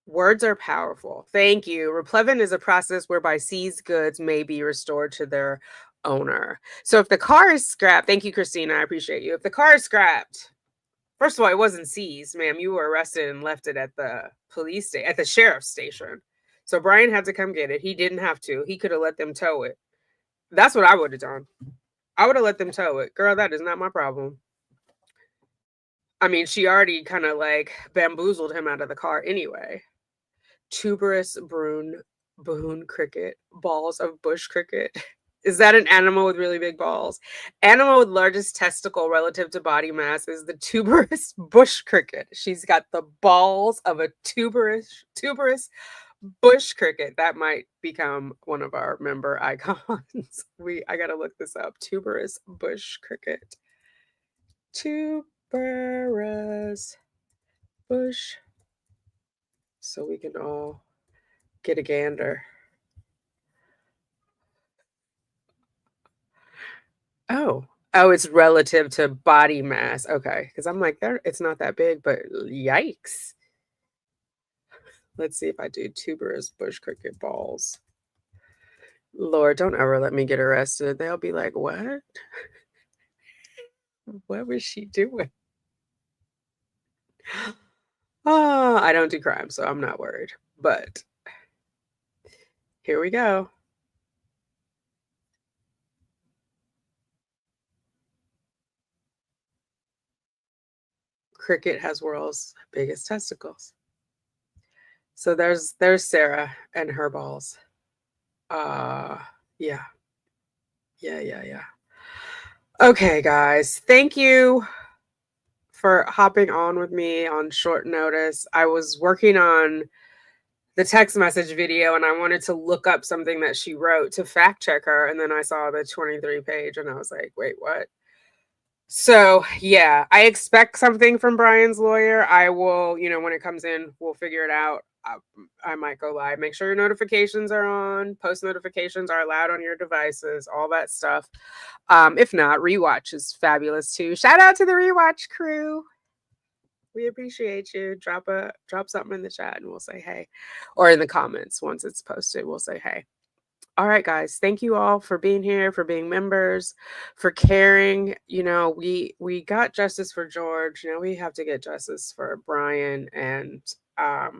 Words are powerful. Thank you. Replevin is a process whereby seized goods may be restored to their owner. So if the car is scrapped, thank you, Christina. I appreciate you. If the car is scrapped, first of all, it wasn't seized, ma'am. You were arrested and left it at the police station, at the sheriff's station. So Brian had to come get it. He didn't have to. He could have let them tow it. That's what I would have done. I would have let them tow it. Girl, that is not my problem. I mean, she already kind of like bamboozled him out of the car anyway. Tuberous Boone cricket, balls of bush cricket Is that an animal with really big balls? Animal with largest testicle relative to body mass is the tuberous bush cricket. She's got the balls of a tuberous bush cricket. That might become one of our member icons. I gotta look this up. Tuberous bush cricket. Tuberous bush. So we can all get a gander. Oh, it's relative to body mass. Okay, because I'm like, it's not that big, but yikes. Let's see if I do tuberous bush cricket balls. Lord, don't ever let me get arrested. They'll be like, what? What was she doing? Oh, I don't do crime, so I'm not worried. But here we go. Cricket has world's biggest testicles. So there's Sarah and her balls. Yeah. Okay, guys. Thank you for hopping on with me on short notice. I was working on the text message video and I wanted to look up something that she wrote to fact check her. And then I saw the 23 page and I was like, wait, what? So yeah, I expect something from Brian's lawyer. I will, when it comes in, we'll figure it out. I might go live. Make sure your notifications are on. Post notifications are allowed on your devices, all that stuff. If not, rewatch is fabulous too. Shout out to the rewatch crew. We appreciate you. Drop something in the chat and we'll say hey. Or in the comments once it's posted, we'll say hey. All right, guys. Thank you all for being here, for being members, for caring. We got justice for George. We have to get justice for Brian and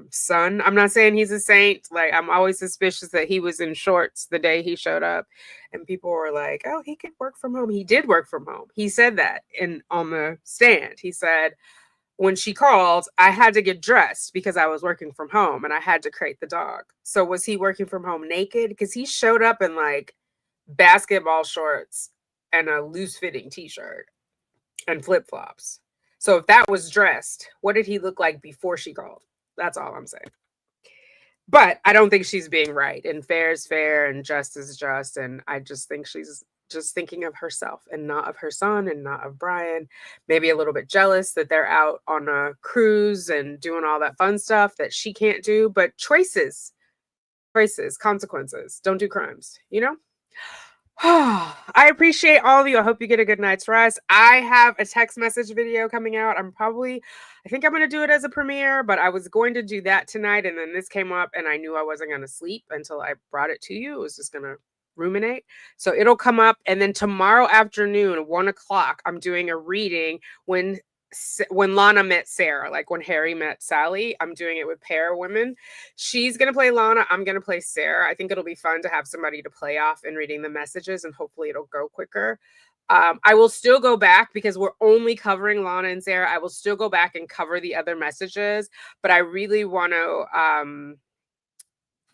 son. I'm not saying he's a saint. Like, I'm always suspicious that he was in shorts the day he showed up, and people were like, "Oh, he could work from home." He did work from home. He said that on the stand. He said, when she called, I had to get dressed because I was working from home and I had to crate the dog. So was he working from home naked? Because he showed up in like basketball shorts and a loose fitting t-shirt and flip-flops. So if that was dressed, what did he look like before she called? That's all I'm saying. But I don't think she's being right, and fair is fair and just is just. And I just think she's just thinking of herself and not of her son and not of Brian. Maybe a little bit jealous that they're out on a cruise and doing all that fun stuff that she can't do. But choices, consequences. Don't do crimes, I appreciate all of you. I hope you get a good night's rest. I have a text message video coming out. I think I'm going to do it as a premiere, but I was going to do that tonight. And then this came up and I knew I wasn't going to sleep until I brought it to you. It was just going to ruminate. So it'll come up. And then tomorrow afternoon, 1:00, I'm doing a reading when Lana met Sarah, like when Harry met Sally. I'm doing it with pair women. She's going to play Lana. I'm going to play Sarah. I think it'll be fun to have somebody to play off and reading the messages, and hopefully it'll go quicker. I will still go back because we're only covering Lana and Sarah. I will still go back and cover the other messages, but I really want to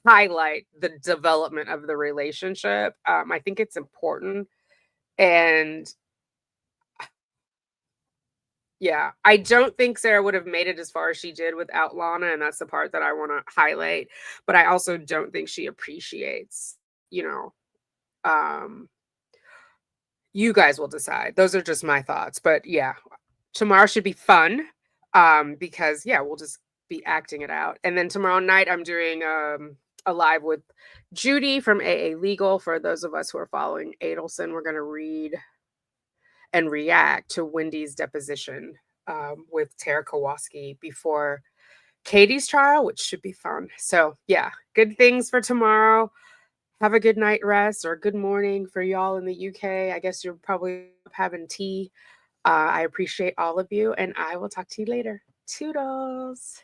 highlight the development of the relationship. I think it's important. And yeah, I don't think Sarah would have made it as far as she did without Lana, and that's the part that I want to highlight. But I also don't think she appreciates, you guys will decide. Those are just my thoughts. But yeah, tomorrow should be fun because, yeah, we'll just be acting it out. And then tomorrow night, I'm doing a live with Judy from AA Legal. For those of us who are following Adelson, we're going to read and react to Wendy's deposition with Tara Kowalski before Katie's trial, which should be fun. So yeah, good things for tomorrow. Have a good night rest or good morning for y'all in the UK. I guess you're probably having tea. I appreciate all of you, and I will talk to you later. Toodles.